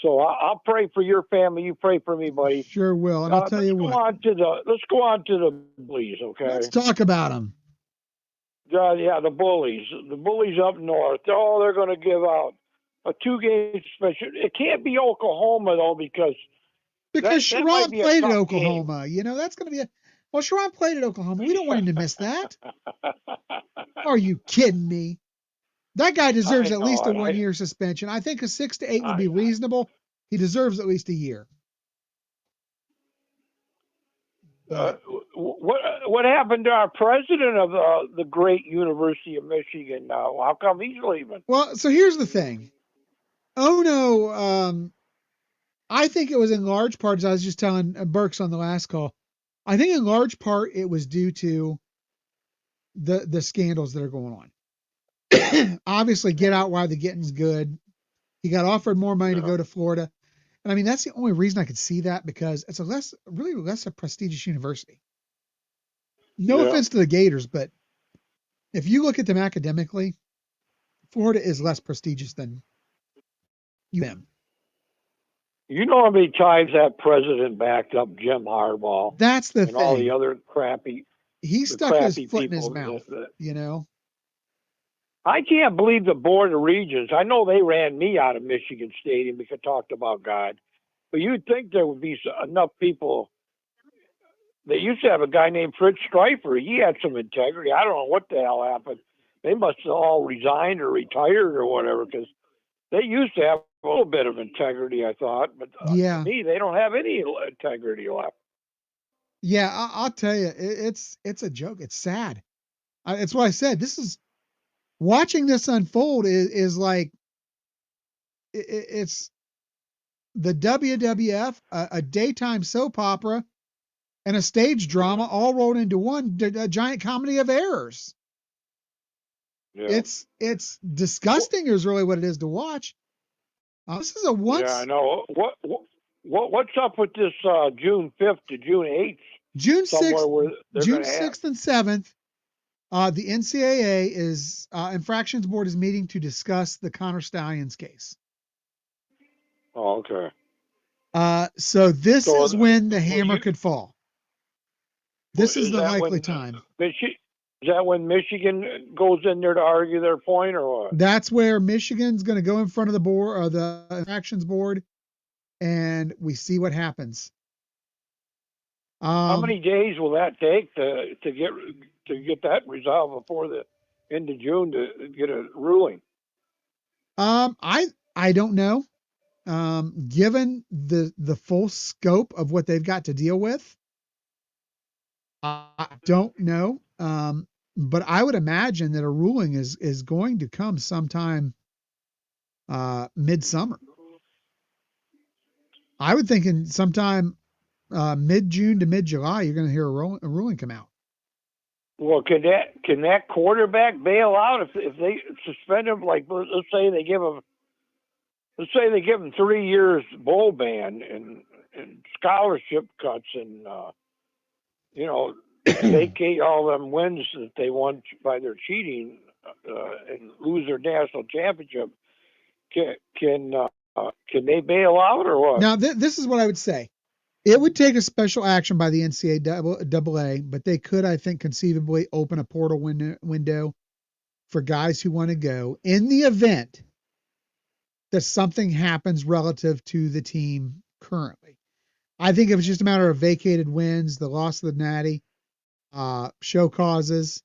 So I'll pray for your family. You pray for me, buddy. Sure will. And I'll tell you what. Let's go on to the bullies, okay? Let's talk about them. The bullies. The bullies up north. Oh, they're going to give out a 2-game suspension. It can't be Oklahoma, though, because Sharon played at Oklahoma. Game. That's going to be well, Sharon played at Oklahoma. We don't want him to miss that. Are you kidding me? That guy deserves at least a 1-year suspension. I think a 6 to 8 would be reasonable. He deserves at least a year. what happened to our president of the great University of Michigan now? How come he's leaving? Well, so here's the thing. Oh no, I think it was in large part, as I was just telling Burks on the last call, I think in large part it was due to the scandals that are going on. Obviously, get out while the getting's good. He got offered more money to go to Florida. And I mean, that's the only reason I could see that, because it's really less a prestigious university. No offense to the Gators, but if you look at them academically, Florida is less prestigious than UM. You know how many times that president backed up Jim Harbaugh? That's the and thing. All the other crappy. He stuck his foot in his mouth, you know. I can't believe the Board of Regents. I know they ran me out of Michigan Stadium because I talked about God, but you'd think there would be enough people. They used to have a guy named Fritz Streifer. He had some integrity. I don't know what the hell happened. They must have all resigned or retired or whatever, because they used to have a little bit of integrity, I thought. But to me, they don't have any integrity left. Yeah, I'll tell you, it's a joke. It's sad. It's what I said. This is watching this unfold is like it's the WWF, a daytime soap opera, and a stage drama all rolled into one, a giant comedy of errors. Yeah. It's disgusting is really what it is to watch. This is a once. Yeah, I know. What's up with this June 5th to June 8th? June 6th and 7th. The NCAA is infractions board is meeting to discuss the Connor Stallions case. Oh, okay. So this is when the hammer could fall. This is the likely time. Is that when Michigan goes in there to argue their point, or what? That's where Michigan's going to go in front of the board, or the infractions board, and we see what happens. How many days will that take to get that resolved before the end of June to get a ruling? I don't know. Given the full scope of what they've got to deal with, I don't know. But I would imagine that a ruling is going to come sometime midsummer. I would think in sometime mid-June to mid-July, you're going to hear a ruling come out. Well, can that quarterback bail out if they suspend him? Like, let's say they give him 3 years bowl ban and scholarship cuts and vacate all them wins that they won by their cheating and lose their national championship. Can they bail out or what? Now, this is what I would say. It would take a special action by the NCAA, but they could, I think, conceivably open a portal window for guys who want to go in the event that something happens relative to the team currently. I think it was just a matter of vacated wins, the loss of the Natty, show causes.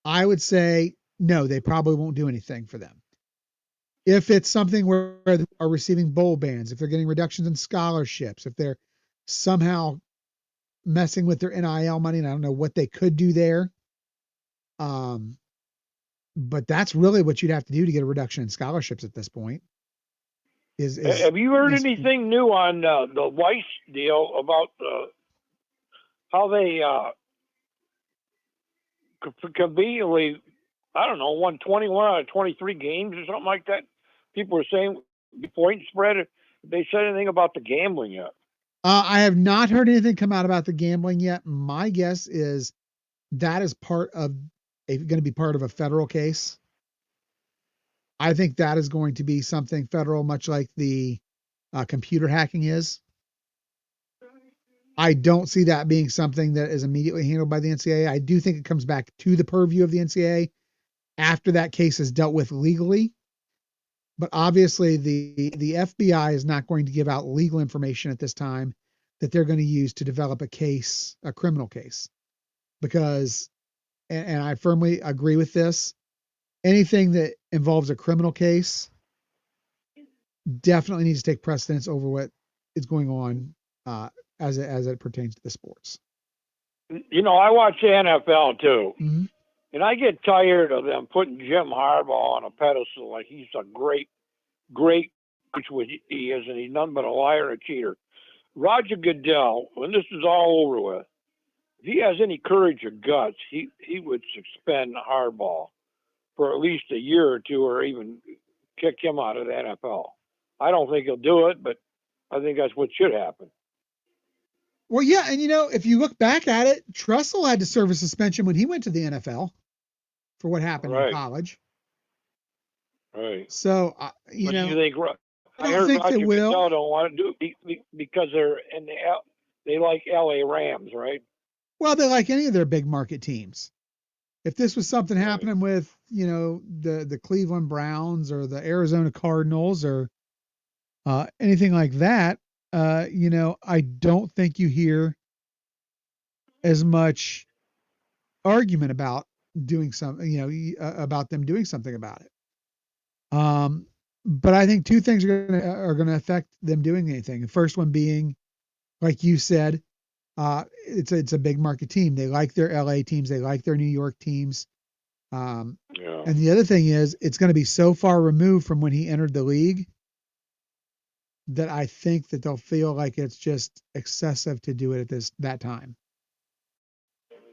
I would say no, they probably won't do anything for them. If it's something where they are receiving bowl bans, if they're getting reductions in scholarships, if they're somehow messing with their NIL money, and I don't know what they could do there. But that's really what you'd have to do to get a reduction in scholarships at this point. Have you heard anything new on the Weiss deal about how they conveniently, I don't know, won 21 out of 23 games or something like that? People were saying the point spread. Have they said anything about the gambling yet? I have not heard anything come out about the gambling yet. My guess is that is going to be part of a federal case. I think that is going to be something federal, much like the computer hacking is. I don't see that being something that is immediately handled by the NCAA. I do think it comes back to the purview of the NCAA after that case is dealt with legally. But obviously the FBI is not going to give out legal information at this time that they're going to use to develop a case, a criminal case. Because, and I firmly agree with this, anything that involves a criminal case definitely needs to take precedence over what is going on as it pertains to the sports. You know, I watch the NFL too, Mm-hmm. and I get tired of them putting Jim Harbaugh on a pedestal like he's a great, great coach, which he is, and he's nothing but a liar and a cheater. Roger Goodell, when this is all over with, if he has any courage or guts, he would suspend Harbaugh for at least a year or two, or even kick him out of the NFL. I don't think he'll do it, but I think that's what should happen. Well, yeah, and if you look back at it, Tressel had to serve a suspension when he went to the NFL for what happened in Right, college. right. So, But do you think I I don't heard think they Roger will. Goodell don't want to do it because they're in they like LA Rams, right? Well, they like any of their big market teams. If this was something Right. happening with, the Cleveland Browns or the Arizona Cardinals or anything like that, I don't think you hear as much argument about doing something, about them doing something about it. But I think two things are gonna affect them doing anything. The first one being, like you said, it's a big market team. They like their LA teams. They like their New York teams. Yeah. And the other thing is, it's going to be so far removed from when he entered the league that I think that they'll feel like it's just excessive to do it at that time.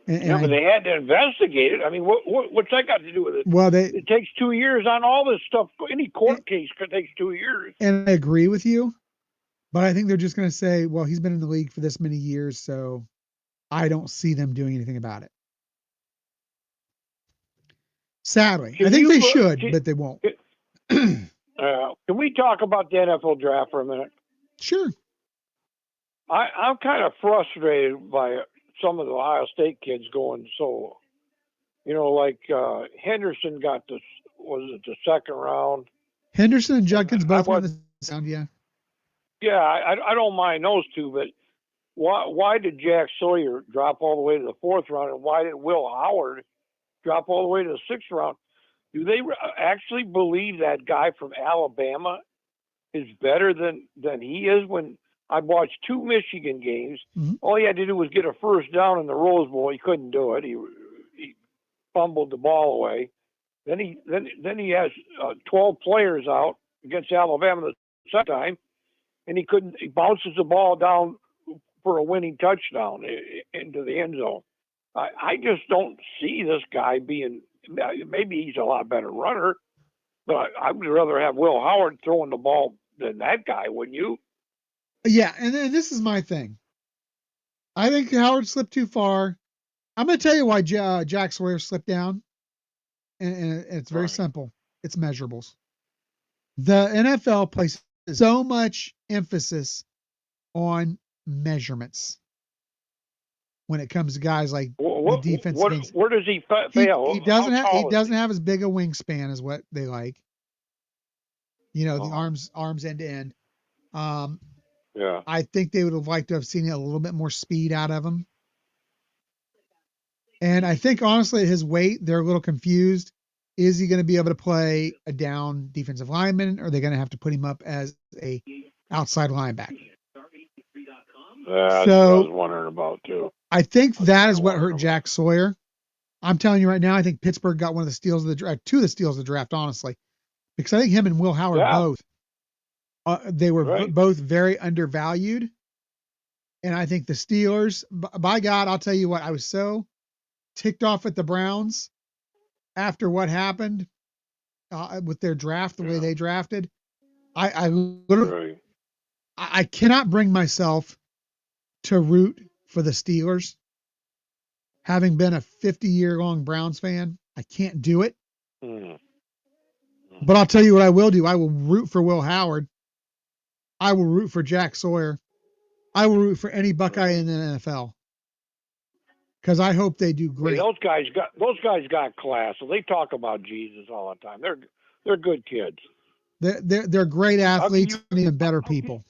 But they had to investigate it. I mean, what's that got to do with it? Well, it takes 2 years on all this stuff. Any court case takes 2 years. And I agree with you, but I think they're just going to say, well, he's been in the league for this many years, so I don't see them doing anything about it. Sadly, I think they should, but they won't. Can we talk about the NFL draft for a minute? Sure. I'm kind of frustrated by some of the Ohio State kids going so, like Henderson got was it the second round? Henderson and Judkins both won the sound, yeah. Yeah, I don't mind those two, but why did Jack Sawyer drop all the way to the fourth round, and why did Will Howard drop all the way to the sixth round? Do they actually believe that guy from Alabama is better than he is? When I watched 2 Michigan games, all he had to do was get a first down in the Rose Bowl. He couldn't do it. He fumbled the ball away. Then he has 12 players out against Alabama the second time, and he bounces the ball down for a winning touchdown into the end zone. I just don't see this guy being. Maybe he's a lot better runner, but I would rather have Will Howard throwing the ball than that guy, wouldn't you? Yeah, and this is my thing. I think Howard slipped too far. I'm going to tell you why Jack Sawyer slipped down, and it's very simple. It's measurables. The NFL places so much emphasis on measurements when it comes to guys like the defense. Where does he fail? He doesn't have as big a wingspan as what they like. The arms end to end. Yeah. I think they would have liked to have seen a little bit more speed out of him. And I think honestly at his weight, they're a little confused. Is he going to be able to play a down defensive lineman, or are they going to have to put him up as a outside linebacker? That's what I was wondering about too. I think that is what hurt Jack Sawyer. I'm telling you right now, I think Pittsburgh got one of the steals of the draft, 2 of the steals of the draft, honestly, because I think him and Will Howard both, they were both very undervalued. And I think the Steelers, by God, I'll tell you what, I was so ticked off at the Browns after what happened with their draft, the way they drafted. I literally, I cannot bring myself to root for the Steelers. Having been a 50-year-long Browns fan, I can't do it. But I'll tell you what I will do. I will root for Will Howard. I will root for Jack Sawyer. I will root for any Buckeye in the NFL. Because I hope they do great. Those guys got class. So they talk about Jesus all the time. They're good kids. They're great athletes and even better people.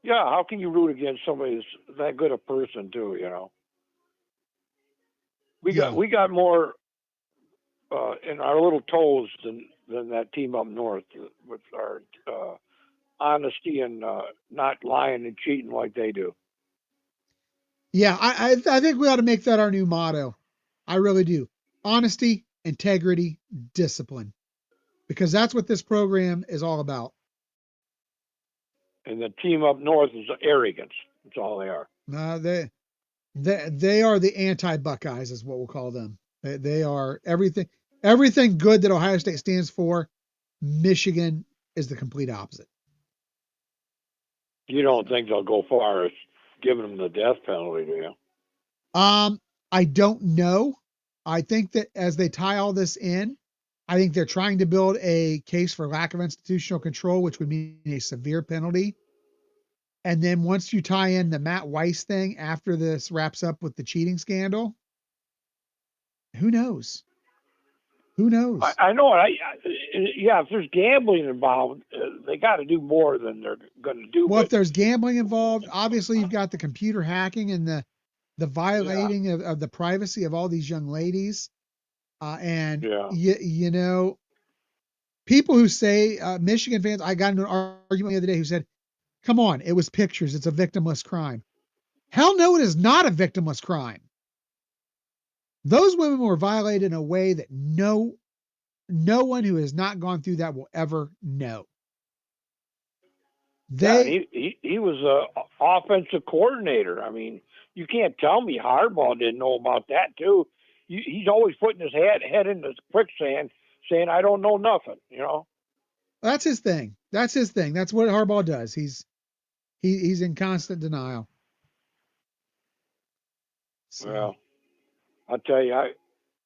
Yeah, how can you root against somebody that's that good a person too? We got more in our little toes than that team up north with our honesty and not lying and cheating like they do. Yeah, I think we ought to make that our new motto. I really do. Honesty, integrity, discipline, because that's what this program is all about. And the team up north is arrogance. That's all they are. They are the anti-Buckeyes, is what we'll call them. They are everything good that Ohio State stands for. Michigan is the complete opposite. You don't think they'll go far as giving them the death penalty, do you? I don't know. I think that as they tie all this in, I think they're trying to build a case for lack of institutional control, which would mean a severe penalty. And then once you tie in the Matt Weiss thing after this wraps up with the cheating scandal, who knows? Who knows? I know. Yeah, if there's gambling involved, they got to do more than they're going to do. Well, if But there's gambling involved, obviously you've got the computer hacking and the violating of the privacy of all these young ladies. And you know, people who say Michigan fans, I got into an argument the other day who said, come on, it was pictures. It's a victimless crime. Hell no, it is not a victimless crime. Those women were violated in a way that no one who has not gone through that will ever know. He was a offensive coordinator. I mean, you can't tell me Harbaugh didn't know about that too. He's always putting his head in the quicksand, saying, "I don't know nothing." You know. That's his thing. That's what Harbaugh does. He's in constant denial. So. Well, I'll tell you,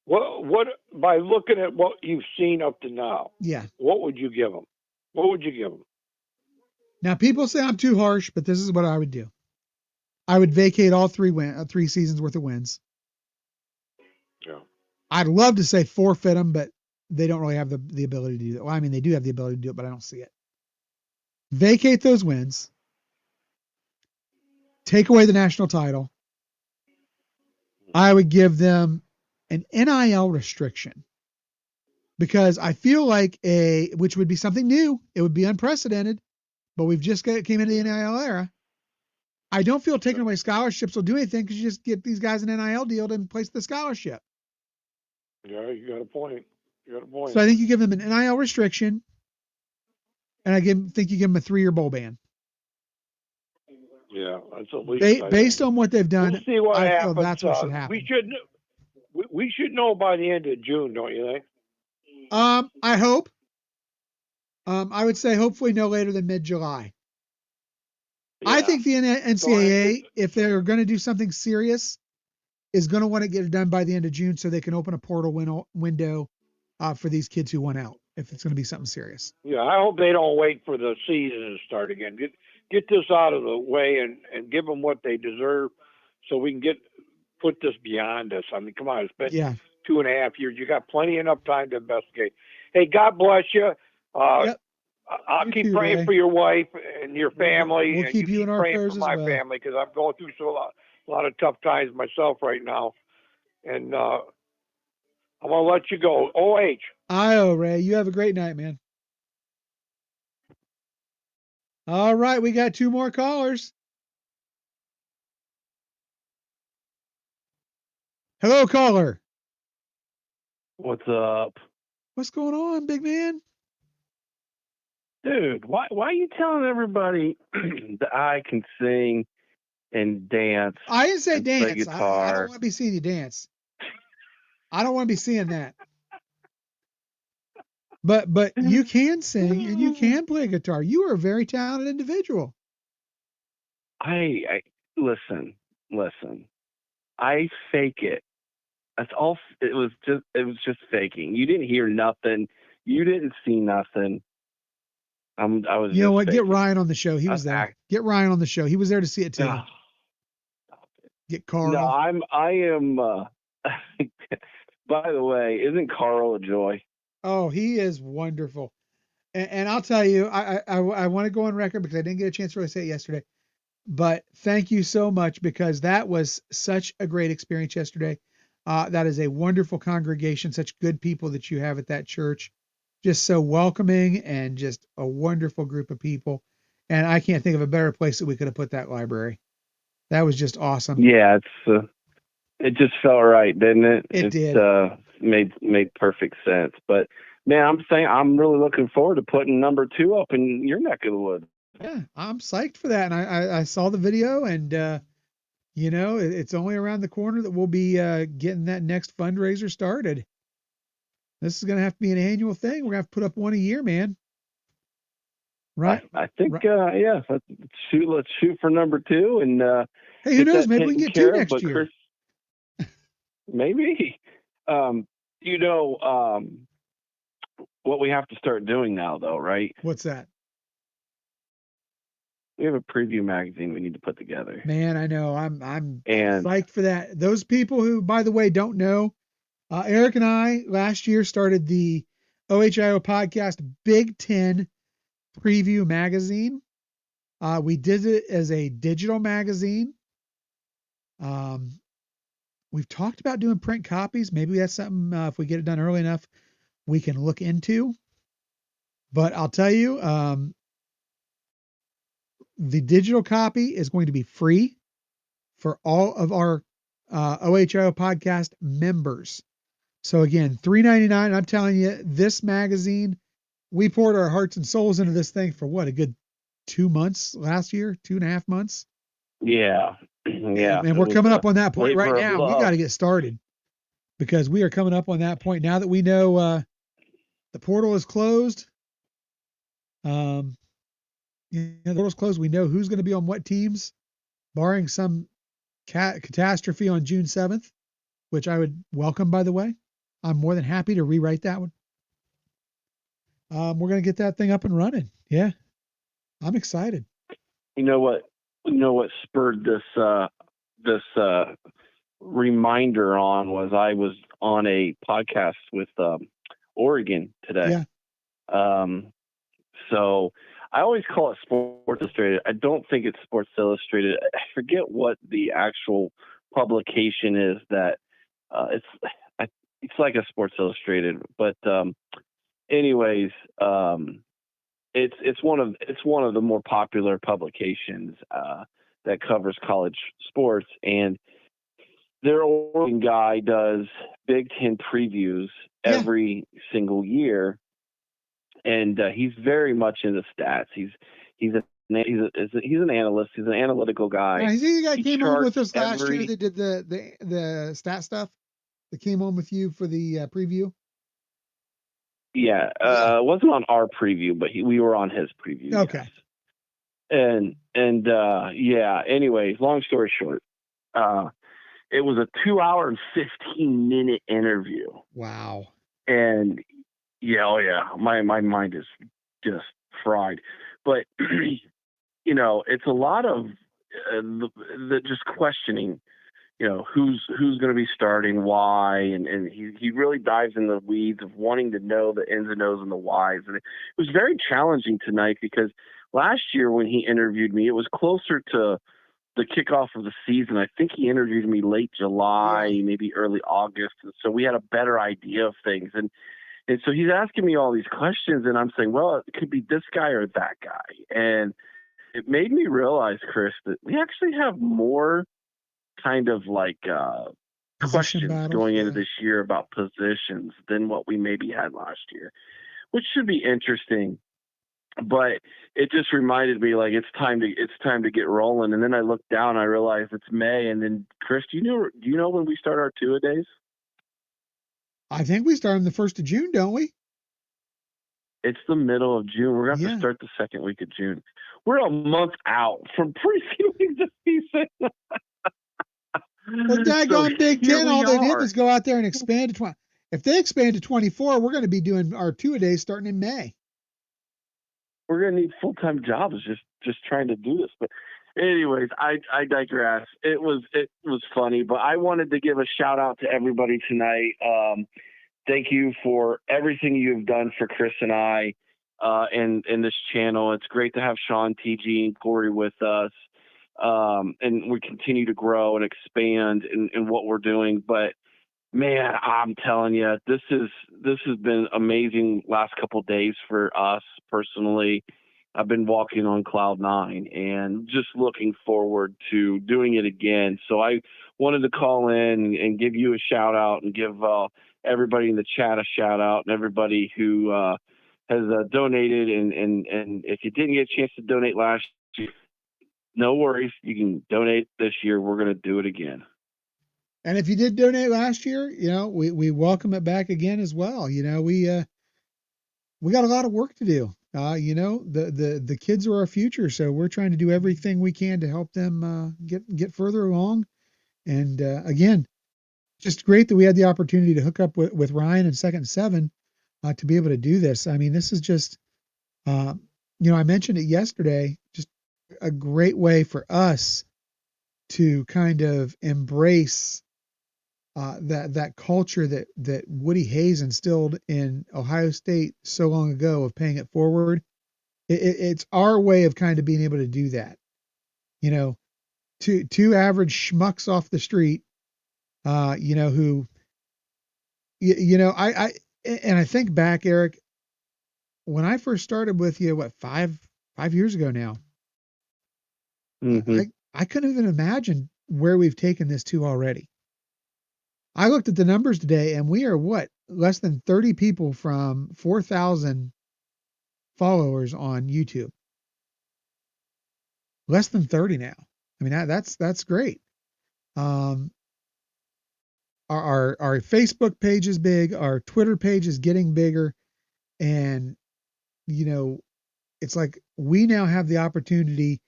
what by looking at what you've seen up to now, what would you give them? What would you give them? Now, people say I'm too harsh, but this is what I would do. I would vacate all 3 seasons worth of wins. Yeah. I'd love to say forfeit them, but they don't really have the ability to do that. Well, I mean, they do have the ability to do it, but I don't see it. Vacate those wins. Take away the national title. I would give them an NIL restriction because I feel like which would be something new. It would be unprecedented, but we've just came into the NIL era. I don't feel taking away scholarships will do anything because you just get these guys an NIL deal to place the scholarship. Yeah, you got a point. So I think you give them an NIL restriction, and I think you give them a 3-year bowl ban. Yeah, that's at least based on what they've done. We'll see what happens. That's what should happen. We should know by the end of June, don't you think? I hope. I would say hopefully no later than mid-July. Yeah. I think the NCAA, if they're going to do something serious, is going to want to get it done by the end of June so they can open a portal window for these kids who want out, if it's going to be something serious. Yeah, I hope they don't wait for the season to start again. Get this out of the way and give them what they deserve so we can put this beyond us. I mean, come on, it's been 2.5 years. You got plenty enough time to investigate. Hey, God bless you. Yep. I'll keep praying for your wife and your family. We'll keep you in our prayers for my family because I'm going through a lot of tough times myself right now. And I'm going to let you go. OH. Io, Ray. You have a great night, man. All right. We got 2 more callers. Hello, caller. What's up? What's going on, big man? Dude, why are you telling everybody that I can sing and dance? I didn't say dance. Play guitar. I don't want to be seeing you dance. I don't want to be seeing that. But you can sing and you can play guitar. You are a very talented individual. I listen. I fake it. That's all. It was just faking. You didn't hear nothing. You didn't see nothing. I was. You know what? Faking. Get Ryan on the show. He was there. Get Ryan on the show. He was there to see it too. Stop it. Get Carl. No, I am. By the way, isn't Carl a joy? Oh, he is wonderful. And I'll tell you, I want to go on record because I didn't get a chance to really say it yesterday. But thank you so much because that was such a great experience yesterday. That is a wonderful congregation, such good people that you have at that church. Just so welcoming and just a wonderful group of people. And I can't think of a better place that we could have put that library. That was just awesome. Yeah, it just felt right, didn't it? It did. Made perfect sense. But man, I'm really looking forward to putting number 2 up in your neck of the woods. Yeah, I'm psyched for that. And I saw the video, and it's only around the corner that we'll be getting that next fundraiser started. This is gonna have to be an annual thing. We're gonna have to put up one a year, man. Right? I think Right. yeah, let's shoot for number 2 and Hey, who get knows? that Maybe we can taken get 2 care of. next But year. Chris, maybe what we have to start doing now, though, right? What's that? We have a preview magazine we need to put together. Man, I know. I'm And psyched for that. Those people who, by the way, don't know, Eric and I last year started the OHIO podcast Big Ten Preview Magazine. We did it as a digital magazine. We've talked about doing print copies. Maybe that's something, if we get it done early enough, we can look into. But I'll tell you, the digital copy is going to be free for all of our OHIO podcast members. So again, $3.99. I'm telling you, this magazine, we poured our hearts and souls into this thing for what, a good 2 months last year, 2.5 months. Yeah. Yeah. And we're coming up on that point right labor of now. We love. got to get started because we are coming up on that point now that we know the portal is closed. The portal's closed. We know who's going to be on what teams, barring some catastrophe on June 7th, which I would welcome, by the way. I'm more than happy to rewrite that one. We're going to get that thing up and running. Yeah. I'm excited. You know what spurred this reminder on was I was on a podcast with Oregon today. Yeah. So I always call it Sports Illustrated. I don't think it's Sports Illustrated. I forget what the actual publication is that it's like a Sports Illustrated, but anyways, it's one of the more popular publications that covers college sports, and their Oregon guy does Big Ten previews every single year, and he's very much into stats. He's an analyst. He's an analytical guy. Now, is he the guy He came on with us last every- year that did the stat stuff that came on with you for the preview? Yeah, it wasn't on our preview, but we were on his preview. Okay. Yes. And yeah. Anyways, long story short, it was a 2-hour and 15-minute interview. Wow. And yeah, my mind is just fried. But it's a lot of the just questioning. Who's going to be starting, why, and he really dives in the weeds of wanting to know the ins and outs and the whys. And it was very challenging tonight because last year when he interviewed me, it was closer to the kickoff of the season. I think he interviewed me late July, maybe early August. And so we had a better idea of things. And so he's asking me all these questions, and I'm saying, well, it could be this guy or that guy. And it made me realize, Chris, that we actually have more kind of like questions going into this year about positions than what we maybe had last year, which should be interesting. But it just reminded me, like, it's time to get rolling. And then I looked down, I realized it's May. And then, Chris, do you know when we start our two-a-days? I think we start on the 1st of June, don't we? It's the middle of June. We're going to have to start the second week of June. We're a month out from previewing the season. Well, daggone Big Ten, all they did was go out there and expand to 20. If they expand to 24, we're going to be doing our two-a-days starting in May. We're going to need full-time jobs just trying to do this. But anyways, I digress. It was funny, but I wanted to give a shout out to everybody tonight. Thank you for everything you've done for Chris and I in this channel. It's great to have Sean, TG, and Corey with us. And we continue to grow and expand in what we're doing. But man, I'm telling you, this has been amazing last couple of days for us personally. I've been walking on cloud nine and just looking forward to doing it again. So I wanted to call in and give you a shout out and give everybody in the chat a shout out, and everybody who has donated. And if you didn't get a chance to donate last year, no worries. You can donate this year. We're going to do it again. And if you did donate last year, we welcome it back again as well. We got a lot of work to do. The kids are our future, so we're trying to do everything we can to help them get further along. And again, just great that we had the opportunity to hook up with Ryan and Second Seven to be able to do this. I mean, this is just, I mentioned it yesterday, just a great way for us to kind of embrace that culture that Woody Hayes instilled in Ohio State so long ago of paying it forward. It's our way of kind of being able to do that. Two average schmucks off the street, who, I think back, Eric, when I first started with you, what, 5 years ago now, Mm-hmm. I couldn't even imagine where we've taken this to already. I looked at the numbers today, and we are less than 30 people from 4,000 followers on YouTube. Less than 30 now. I mean, that's great. Our Facebook page is big. Our Twitter page is getting bigger, and it's like we now have the opportunity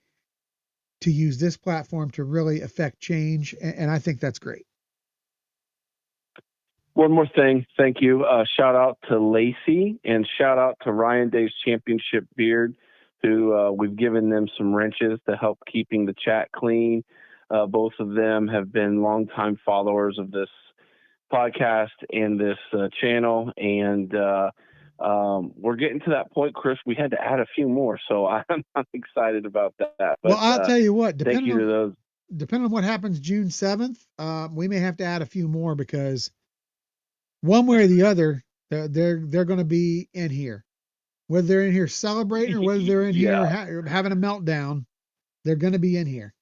to use this platform to really affect change, and I think that's great. One more thing. Thank you. Shout out to Lacey and shout out to Ryan Dave's Championship Beard, who we've given them some wrenches to help keeping the chat clean. Both of them have been longtime followers of this podcast and this channel. And we're getting to that point, Chris. We had to add a few more. So I'm excited about that. But, well, I'll tell you what, depending on what happens June 7th, we may have to add a few more because one way or the other, they're going to be in here. Whether they're in here celebrating or whether they're in here having a meltdown, they're going to be in here.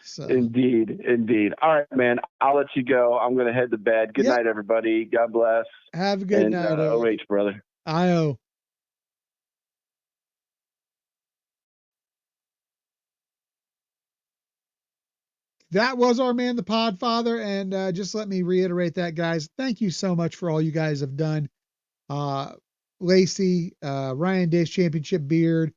So. Indeed. All right, man. I'll let you go. I'm going to head to bed. Good night, everybody. God bless. Have a good night. OH, brother. IO. That was our man, the Podfather. And just let me reiterate that, guys. Thank you so much for all you guys have done. Lacey, Ryan Dave's Championship Beard,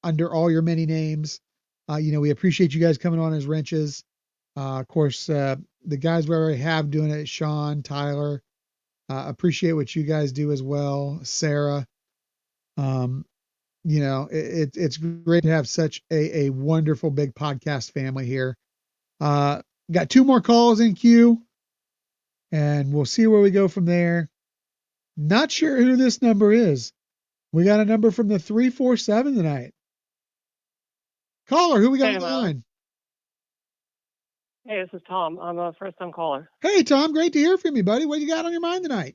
under all your many names. We appreciate you guys coming on as wrenches. Of course, the guys we already have doing it, Sean, Tyler, appreciate what you guys do as well. Sarah, it's great to have such a wonderful big podcast family here. Got two more calls in queue, and we'll see where we go from there. Not sure who this number is. We got a number from the 347 tonight. Caller, who we got on the line? Hey, this is Tom. I'm a first-time caller. Hey, Tom, great to hear from you, buddy. What you got on your mind tonight?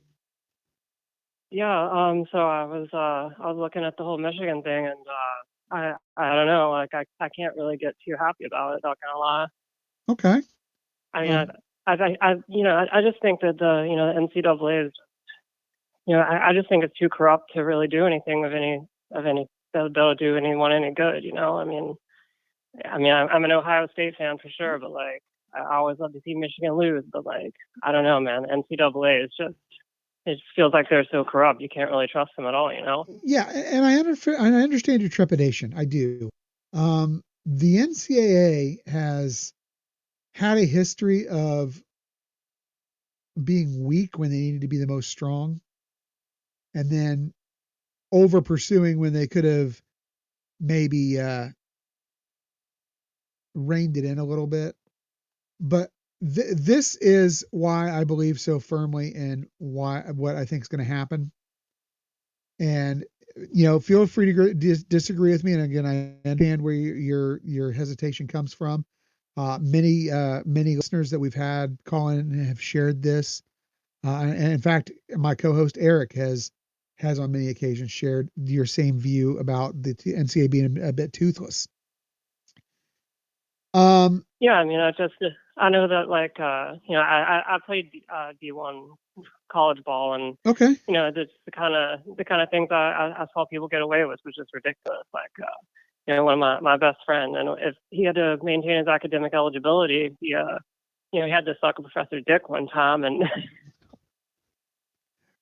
Yeah, so I was looking at the whole Michigan thing, and I don't know, like I can't really get too happy about it. Not gonna lie. Okay. I mean, I just think that the NCAA is, I just think it's too corrupt to really do anything they'll do anyone any good. I'm an Ohio State fan for sure, but like I always love to see Michigan lose. But like I don't know, man. NCAA is just, it just feels like they're so corrupt. You can't really trust them at all. Yeah, and I understand your trepidation. I do. The NCAA has had a history of being weak when they needed to be the most strong, and then over pursuing when they could have maybe reined it in a little bit. But this is why I believe so firmly in what I think is going to happen. And feel free to disagree with me. And again, I understand where your hesitation comes from. Many listeners that we've had call in have shared this. And in fact, my co-host Eric has has on many occasions shared your same view about the NCAA being a bit toothless. Yeah, I mean, I know that I played D1 college ball, and okay. the kind of things I saw people get away with was just ridiculous. One of my best friend, and if he had to maintain his academic eligibility, he had to suck a professor dick one time, and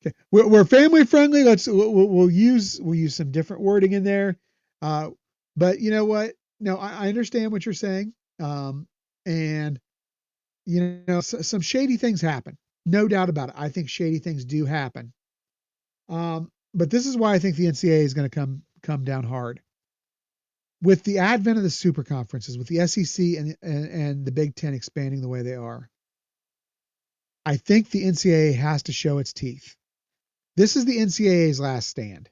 okay. We're family friendly. We'll use some different wording in there. But you know what? No, I understand what you're saying. And some shady things happen. No doubt about it. I think shady things do happen. But this is why I think the NCAA is going to come down hard. With the advent of the super conferences, with the SEC and the Big Ten expanding the way they are, I think the NCAA has to show its teeth. This is the NCAA's last stand.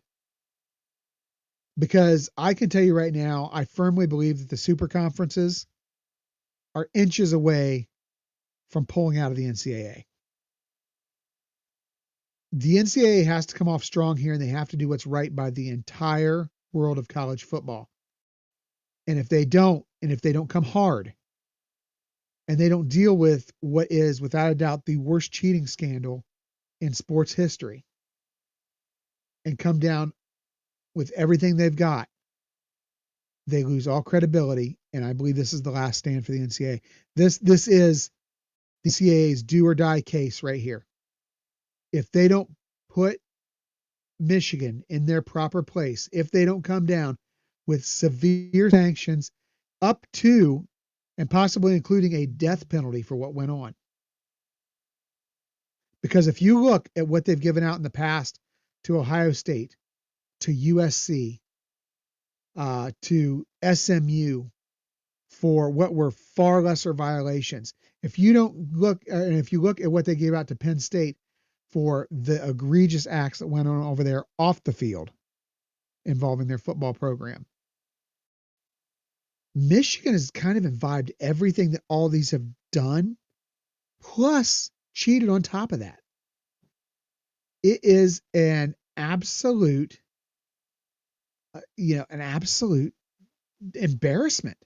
Because I can tell you right now, I firmly believe that the super conferences are inches away from pulling out of the NCAA. The NCAA has to come off strong here, and they have to do what's right by the entire world of college football. And if they don't come hard, and they don't deal with what is, without a doubt, the worst cheating scandal in sports history, and come down with everything they've got, they lose all credibility. And I believe this is the last stand for the NCAA. This is the NCAA's do or die case right here. If they don't put Michigan in their proper place, if they don't come down with severe sanctions up to and possibly including a death penalty for what went on. Because if you look at what they've given out in the past to Ohio State, to USC, to SMU for what were far lesser violations, if you look at what they gave out to Penn State for the egregious acts that went on over there off the field involving their football program, Michigan has kind of imbibed everything that all these have done, plus cheated on top of that. It is an absolute, an absolute embarrassment.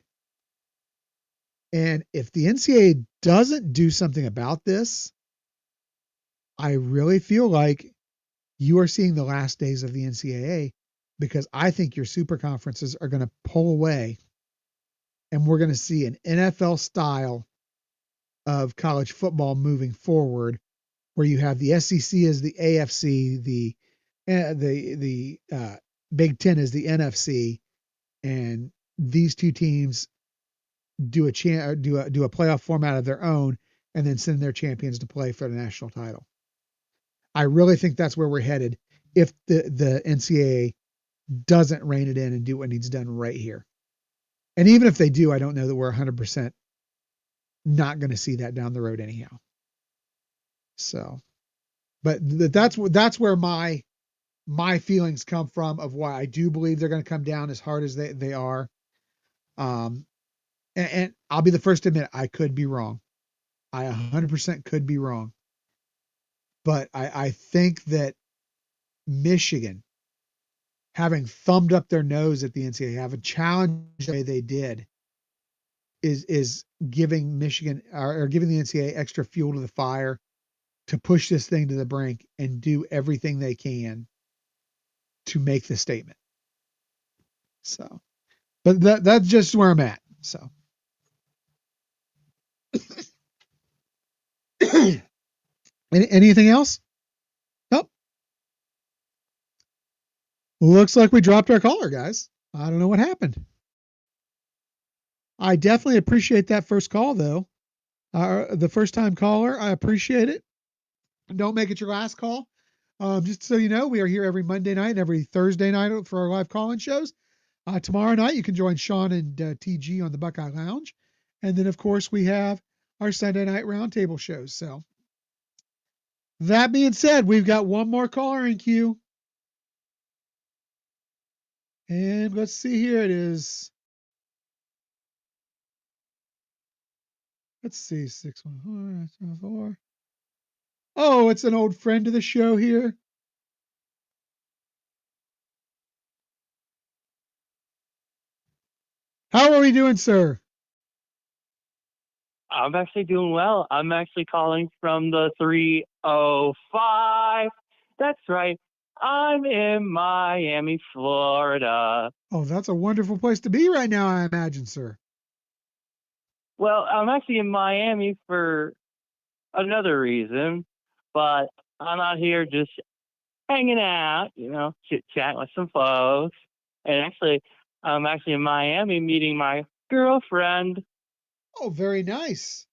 And if the NCAA doesn't do something about this, I really feel like you are seeing the last days of the NCAA, because I think your super conferences are going to pull away, and we're going to see an NFL style of college football moving forward, where you have the SEC as the AFC, the Big Ten as the NFC, and these two teams do a playoff format of their own, and then send their champions to play for the national title. I really think that's where we're headed if the NCAA doesn't rein it in and do what needs done right here. And even if they do, I don't know that we're 100% not going to see that down the road anyhow. So, but that's where my feelings come from, of why I do believe they're going to come down as hard as they are. And I'll be the first to admit I could be wrong. I 100% could be wrong. But I think that Michigan, having thumbed up their nose at the NCAA, having challenged the way they did, is giving Michigan, or giving the NCAA extra fuel to the fire to push this thing to the brink and do everything they can to make the statement. So, but that's just where I'm at. So, anything else? Nope. Looks like we dropped our caller, guys. I don't know what happened. I definitely appreciate that first call, though. The first time caller, I appreciate it. Don't make it your last call. Just so you know, we are here every Monday night and every Thursday night for our live call-in shows. Tomorrow night, you can join Sean and TG on the Buckeye Lounge. And then, of course, we have our Sunday night roundtable shows. So, that being said, we've got one more caller in queue. And let's see, here it is. Let's see, 614. Oh, it's an old friend of the show here. How are we doing, sir? I'm actually doing well. I'm actually calling from the 305. That's right. I'm in Miami, Florida. Oh, that's a wonderful place to be right now, I imagine, sir. Well, I'm actually in Miami for another reason, but I'm out here just hanging out, chit chatting with some folks. And actually, I'm actually in Miami meeting my girlfriend. Oh, very nice.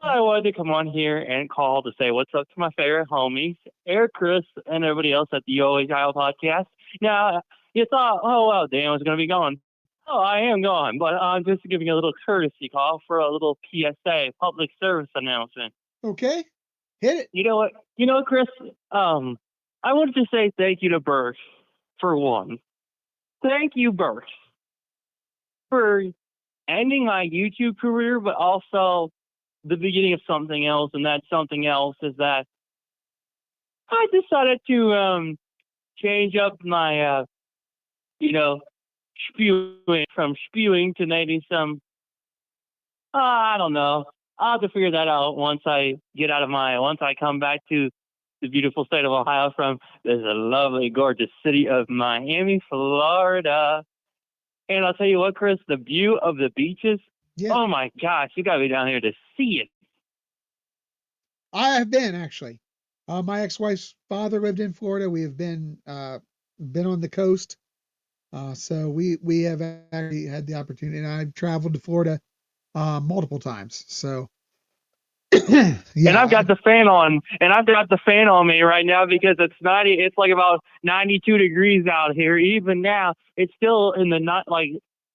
I wanted to come on here and call to say what's up to my favorite homies, Eric, Chris, and everybody else at the OHIO podcast. Now, you thought, oh, well, Dan was going to be gone. Oh, I am gone, but I'm just giving a little courtesy call for a little PSA, public service announcement. Okay, hit it. You know what? Chris, I wanted to say thank you to Bert, for one. Thank you, Bert, for ending my YouTube career, but also the beginning of something else, and that something else is that I decided to change up my spewing to maybe some I don't know. I'll have to figure that out once I come back to the beautiful state of Ohio from this lovely, gorgeous city of Miami, Florida. And I'll tell you what, Chris, the view of the beaches. Yeah. Oh my gosh, you gotta be down here to see it. I have been actually. My ex-wife's father lived in Florida. We have been on the coast, so we have actually had the opportunity. And I've traveled to Florida multiple times. So yeah. And I've got the fan on, me right now because it's like about 92 degrees out here. Even now, it's still in the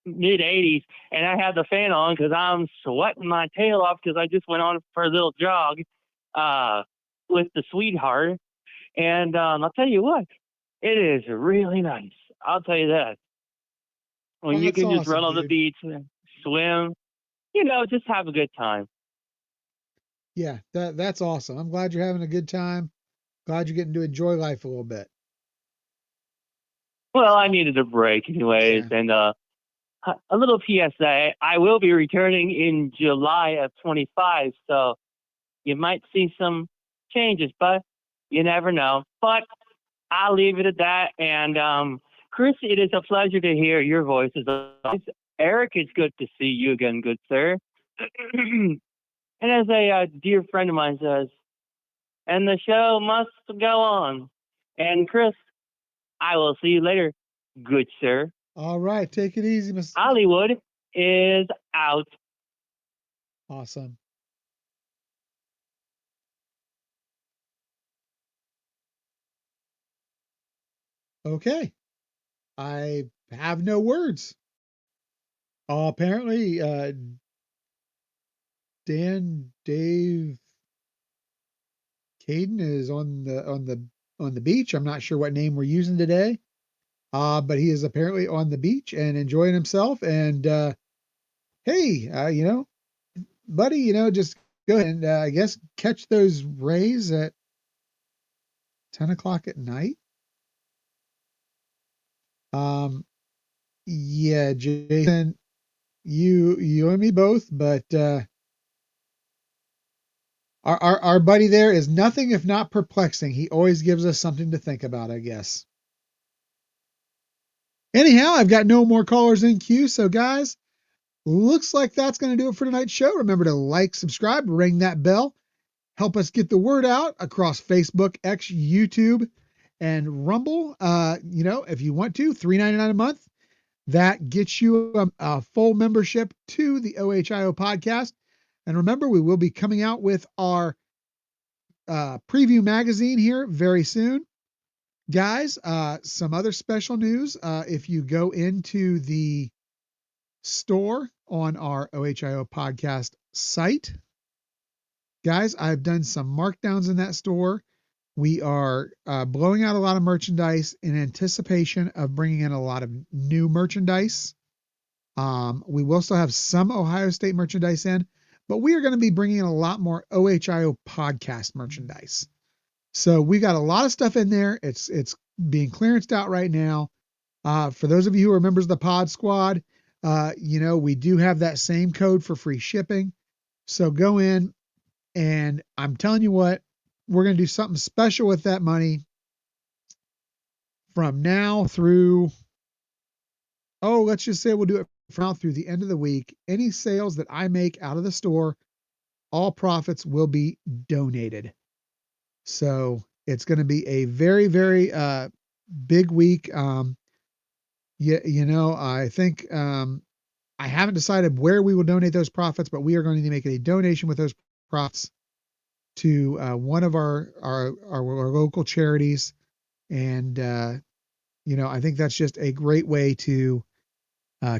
mid 80s, and I have the fan on because I'm sweating my tail off because I just went on for a little jog with the sweetheart. And I'll tell you what, it is really nice. I'll tell you that. When you can just run on the beach, swim, just have a good time. Yeah, that's awesome. I'm glad you're having a good time. Glad you're getting to enjoy life a little bit. Well, I needed a break anyways, yeah. And a little PSA. I will be returning in July of 25, so you might see some changes, but you never know. But I'll leave it at that. And Chris, it is a pleasure to hear your voice as always. Eric, it's good to see you again, good sir. And as a dear friend of mine says, and the show must go on. And Chris, I will see you later, good sir. All right, take it easy, Mr. Hollywood is out. Awesome. Okay. I have no words. Apparently, Dave Caden is on the beach. I'm not sure what name we're using today, but he is apparently on the beach and enjoying himself. And hey, buddy, just go ahead and I guess catch those rays at 10 o'clock at night. Yeah, Jason, you and me both, but our buddy there is nothing if not perplexing. He always gives us something to think about, I guess. Anyhow, I've got no more callers in queue, so guys, looks like that's going to do it for tonight's show. Remember to like, subscribe, ring that bell, help us get the word out across Facebook, X, YouTube, and Rumble. If you want to, $3.99 a month. That gets you a full membership to the OHIO podcast. And remember, we will be coming out with our preview magazine here very soon. Guys, some other special news. If you go into the store on our OHIO podcast site, guys, I've done some markdowns in that store. We are blowing out a lot of merchandise in anticipation of bringing in a lot of new merchandise. We will still have some Ohio State merchandise in, but we are going to be bringing in a lot more OHIO podcast merchandise. So we got a lot of stuff in there. It's being clearanced out right now. For those of you who are members of the Pod Squad, We do have that same code for free shipping. So go in, and I'm telling you what, we're going to do something special with that money from now through, let's just say we'll do it from now through the end of the week. Any sales that I make out of the store, all profits will be donated. So it's going to be a very, very big week. I think I haven't decided where we will donate those profits, but we are going to make a donation with those profits to one of our local charities. And, I think that's just a great way to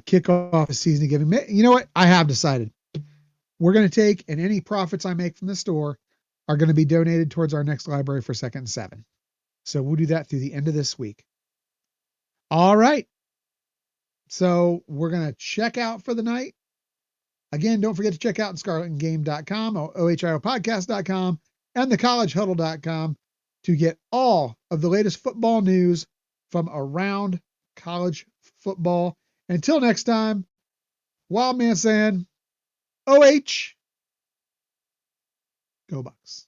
kick off a season of giving. You know what? I have decided. We're going to take, and any profits I make from the store are going to be donated towards our next library for 2nd and 7. So we'll do that through the end of this week. All right. So we're going to check out for the night. Again, don't forget to check out scarletandgame.com, ohiopodcast.com, and thecollegehuddle.com to get all of the latest football news from around college football. Until next time, Wildman saying, OH, go Bucks.